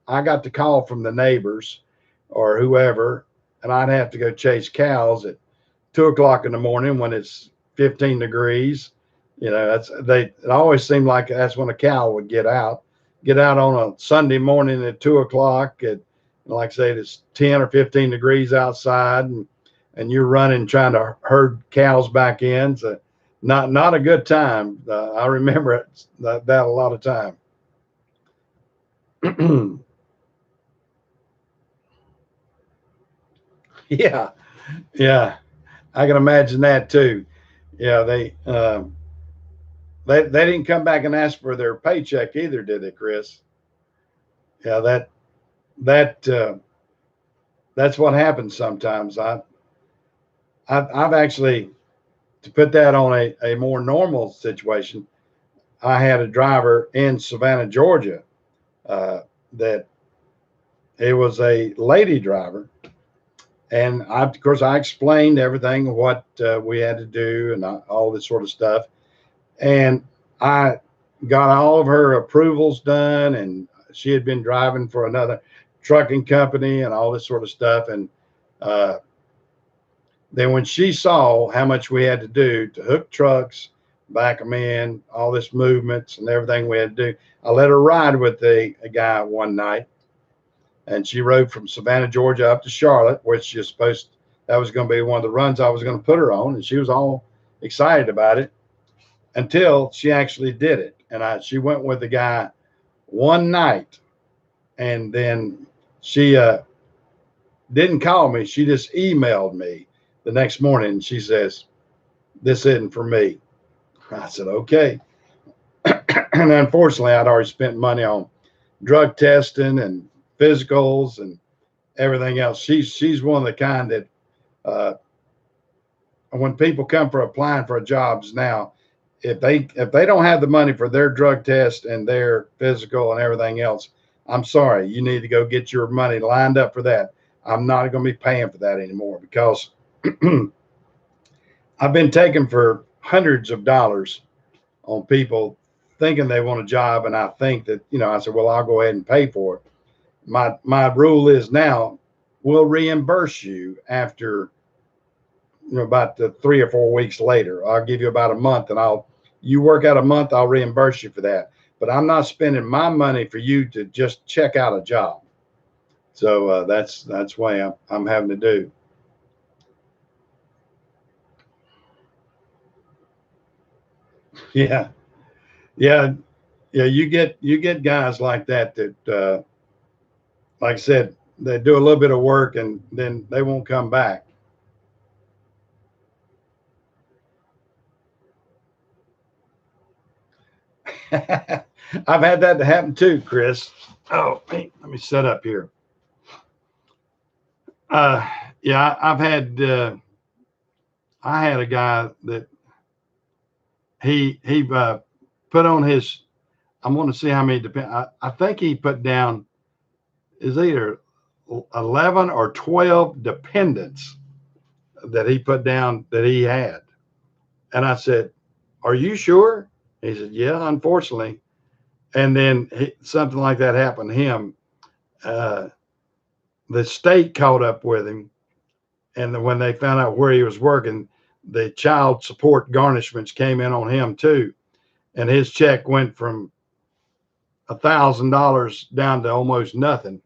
Speaker 1: I got the call from the neighbors or whoever, and I'd have to go chase cows at 2:00 in the morning when it's 15 degrees. You know, it always seemed like that's when a cow would get out on a Sunday morning at 2:00. Like I say, it's 10 or 15 degrees outside, and you're running trying to herd cows back in. So not a good time. I remember that a lot of time. Yeah, yeah, I can imagine that too. Yeah, they didn't come back and ask for their paycheck either, did they, Chris? Yeah, that's what happens sometimes. I've actually, to put that on a more normal situation, I had a driver in Savannah, Georgia, that it was a lady driver. And of course, I explained everything, what we had to do and all this sort of stuff. And I got all of her approvals done, and she had been driving for another trucking company and all this sort of stuff. And then when she saw how much we had to do to hook trucks, back them in, all this movements and everything we had to do, I let her ride with a guy one night. And she rode from Savannah, Georgia up to Charlotte, which is that was going to be one of the runs I was going to put her on. And she was all excited about it until she actually did it. And she went with the guy one night, and then she didn't call me. She just emailed me the next morning. She says, "This isn't for me." I said, "Okay." And unfortunately, I'd already spent money on drug testing and physicals and everything else. She's one of the kind that when people come for applying for jobs now, if they don't have the money for their drug test and their physical and everything else, I'm sorry, you need to go get your money lined up for that. I'm not going to be paying for that anymore, because I've been taking for hundreds of dollars on people thinking they want a job, and I think that, I said, well, I'll go ahead and pay for it. My rule is now, we'll reimburse you after about 3 or 4 weeks later. I'll give you about a month, and you work out a month, I'll reimburse you for that. But I'm not spending my money for you to just check out a job. So that's what I'm having to do. Yeah, yeah, yeah. You get guys like that like I said, they do a little bit of work and then they won't come back. I've had that to happen too, Chris. Oh, hey, let me set up here. Yeah, I had a guy that he put on his. I want to see how many I think he put down is either 11 or 12 dependents that he put down that he had. And I said, "Are you sure?" He said, "Yeah, unfortunately." And then something like that happened to him. The state caught up with him, and when they found out where he was working, the child support garnishments came in on him too, and his check went from $1,000 down to almost nothing.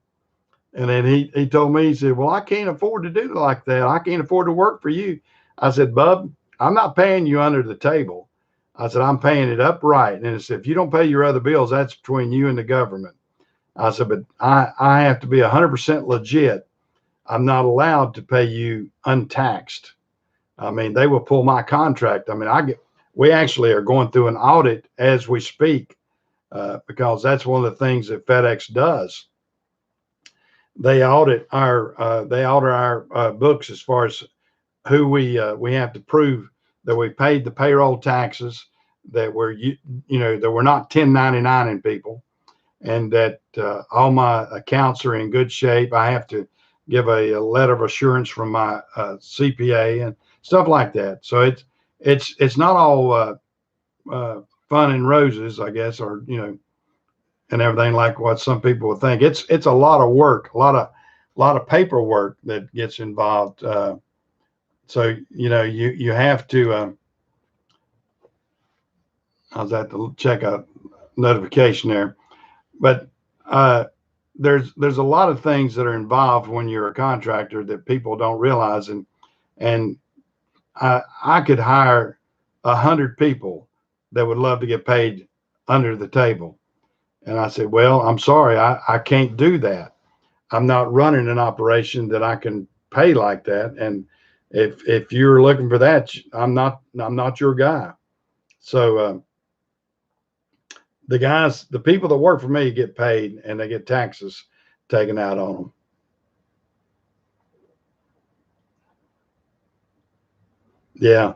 Speaker 1: And then he told me, he said, "Well, I can't afford to do it like that. I can't afford to work for you." I said, "Bub, I'm not paying you under the table." I said, "I'm paying it upright. And I said, if you don't pay your other bills, that's between you and the government." I said, "But I have to be 100% legit. I'm not allowed to pay you untaxed. I mean, they will pull my contract. I mean, we actually are going through an audit as we speak, because that's one of the things that FedEx does. They audit our books as far as who we have to prove that we paid the payroll taxes, that that we're not 1099ing people, and that all my accounts are in good shape. I have to give a letter of assurance from my CPA and stuff like that. So it's not all fun and roses, I guess, or and everything like what some people would think. It's a lot of work, a lot of paperwork that gets involved. So you have to. I was at to check a notification there, but there's a lot of things that are involved when you're a contractor that people don't realize, and I could hire 100 people that would love to get paid under the table. And I said, "Well, I'm sorry, I can't do that. I'm not running an operation that I can pay like that. And if you're looking for that, I'm not your guy." So the people that work for me get paid, and they get taxes taken out on them. Yeah,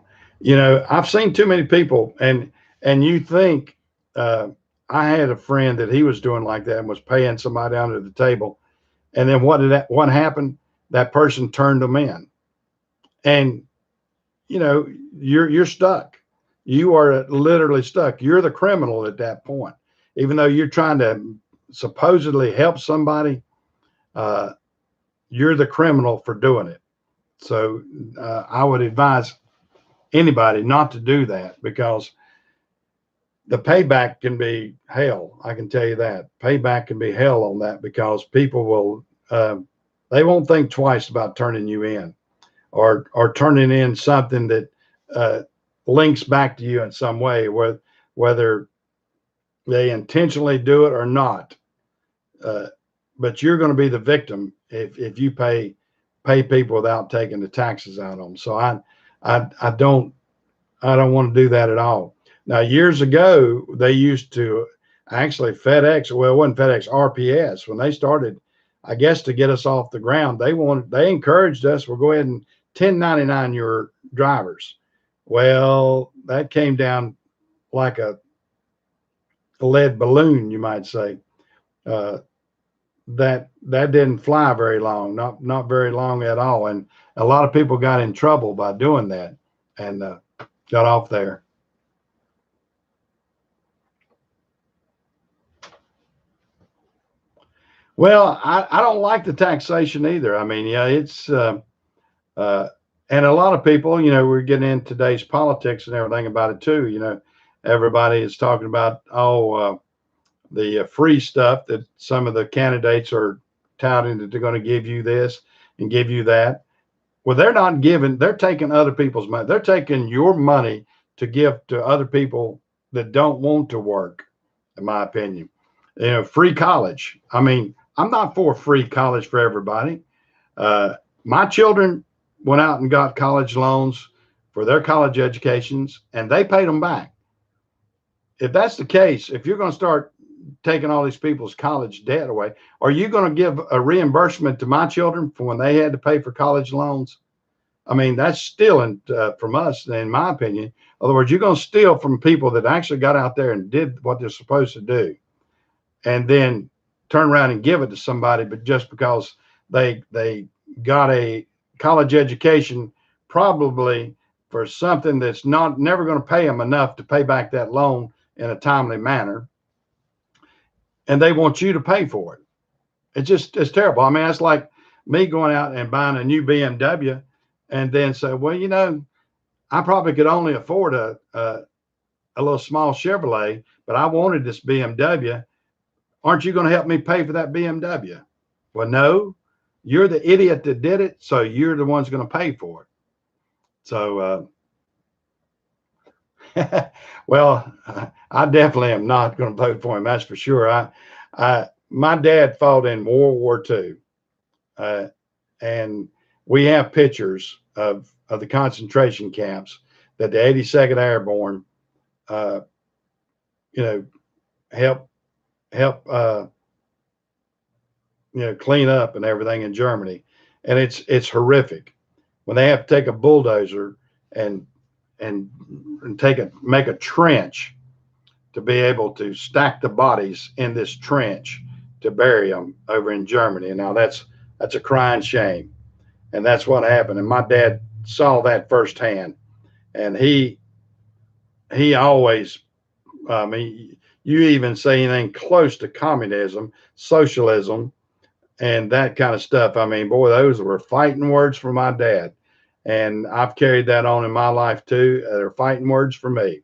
Speaker 1: I've seen too many people, and you think I had a friend that he was doing like that and was paying somebody under the table, and then what happened? That person turned them in, and you're stuck. You are literally stuck. You're the criminal at that point, even though you're trying to supposedly help somebody. Uh, you're the criminal for doing it. So I would advise anybody not to do that, because the payback can be hell. I can tell you that payback can be hell on that, because people will they won't think twice about turning you in, or turning in something that links back to you in some way, whether they intentionally do it or not. But you're going to be the victim if you pay people without taking the taxes out on them. So I don't want to do that at all. Now, years ago, they used to Actually, FedEx, well, it wasn't FedEx, RPS, when they started, I guess to get us off the ground, they encouraged us, well, go ahead and 1099 your drivers. Well, that came down like a lead balloon, you might say. Uh, that didn't fly very long, not very long at all, and a lot of people got in trouble by doing that, and got off there. Well, I don't like the taxation either. I mean, yeah, it's uh, and a lot of people, we're getting in today's politics and everything about it too. Everybody is talking about the free stuff that some of the candidates are touting that they're going to give you this and give you that. Well, they're not giving, they're taking other people's money. They're taking your money to give to other people that don't want to work, in my opinion. Free college. I mean, I'm not for free college for everybody. My children went out and got college loans for their college educations, and they paid them back. If that's the case, if you're going to start taking all these people's college debt away, are you going to give a reimbursement to my children for when they had to pay for college loans? I mean, that's stealing from us, in my opinion. In other words, you're going to steal from people that actually got out there and did what they're supposed to do, and then turn around and give it to somebody, but just because they got a college education, probably for something that's not never going to pay them enough to pay back that loan in a timely manner, and they want you to pay for it. It's terrible. I mean, that's like me going out and buying a new BMW and then say, well, I probably could only afford a little small Chevrolet, but I wanted this BMW. Aren't you going to help me pay for that BMW? Well, no, you're the idiot that did it, so you're the one's going to pay for it. So, well, I definitely am not going to vote for him. That's for sure. My dad fought in World War II, and we have pictures of the concentration camps that the 82nd Airborne, help clean up and everything in Germany, and it's horrific when they have to take a bulldozer and make a trench to be able to stack the bodies in this trench to bury them over in Germany. And now that's a crying shame, and that's what happened. And my dad saw that firsthand, and he always, I mean, you even say anything close to communism, socialism, and that kind of stuff. I mean, boy, those were fighting words for my dad. And I've carried that on in my life too. They're fighting words for me.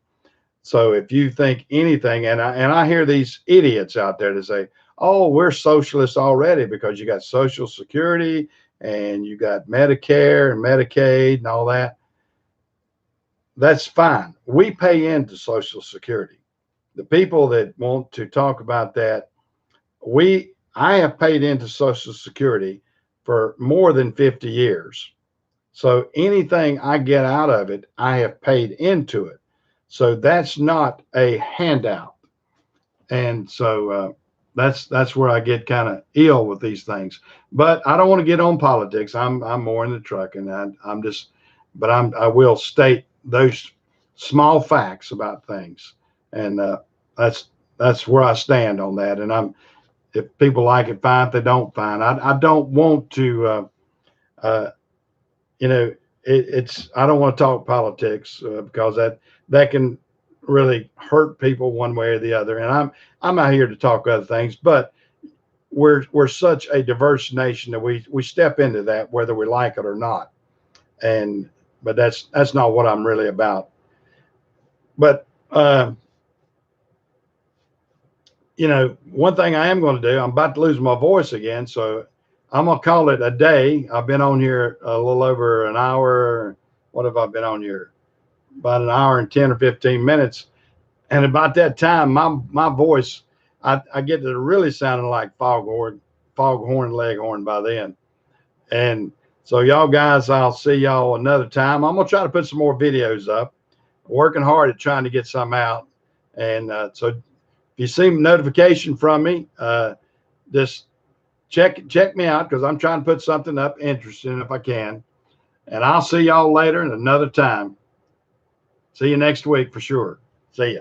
Speaker 1: So if you think anything, and I hear these idiots out there to say, oh, we're socialists already because you got Social Security and you got Medicare and Medicaid and all that. That's fine. We pay into Social Security. The people that want to talk about that, I have paid into Social Security for more than 50 years. So anything I get out of it, I have paid into it. So that's not a handout. And so that's where I get kind of ill with these things. But I don't want to get on politics. I'm more in the truck, and I will state those small facts about things, and that's where I stand on that. And if people like it, fine. If they don't, fine. I don't want to, I don't want to talk politics because that can really hurt people one way or the other. And I'm not here to talk other things, but we're such a diverse nation that we step into that whether we like it or not. But that's not what I'm really about. But one thing I am going to do, I'm about to lose my voice again, so I'm going to call it a day. I've been on here a little over an hour. What have I been on here? About an hour and 10 or 15 minutes. And about that time, my voice, I get to really sounding like Foghorn Leghorn by then. And so y'all guys, I'll see y'all another time. I'm going to try to put some more videos up. Working hard at trying to get some out. And so If you see a notification from me, just check me out, because I'm trying to put something up interesting if I can. And I'll see y'all later in another time. See you next week for sure. See ya.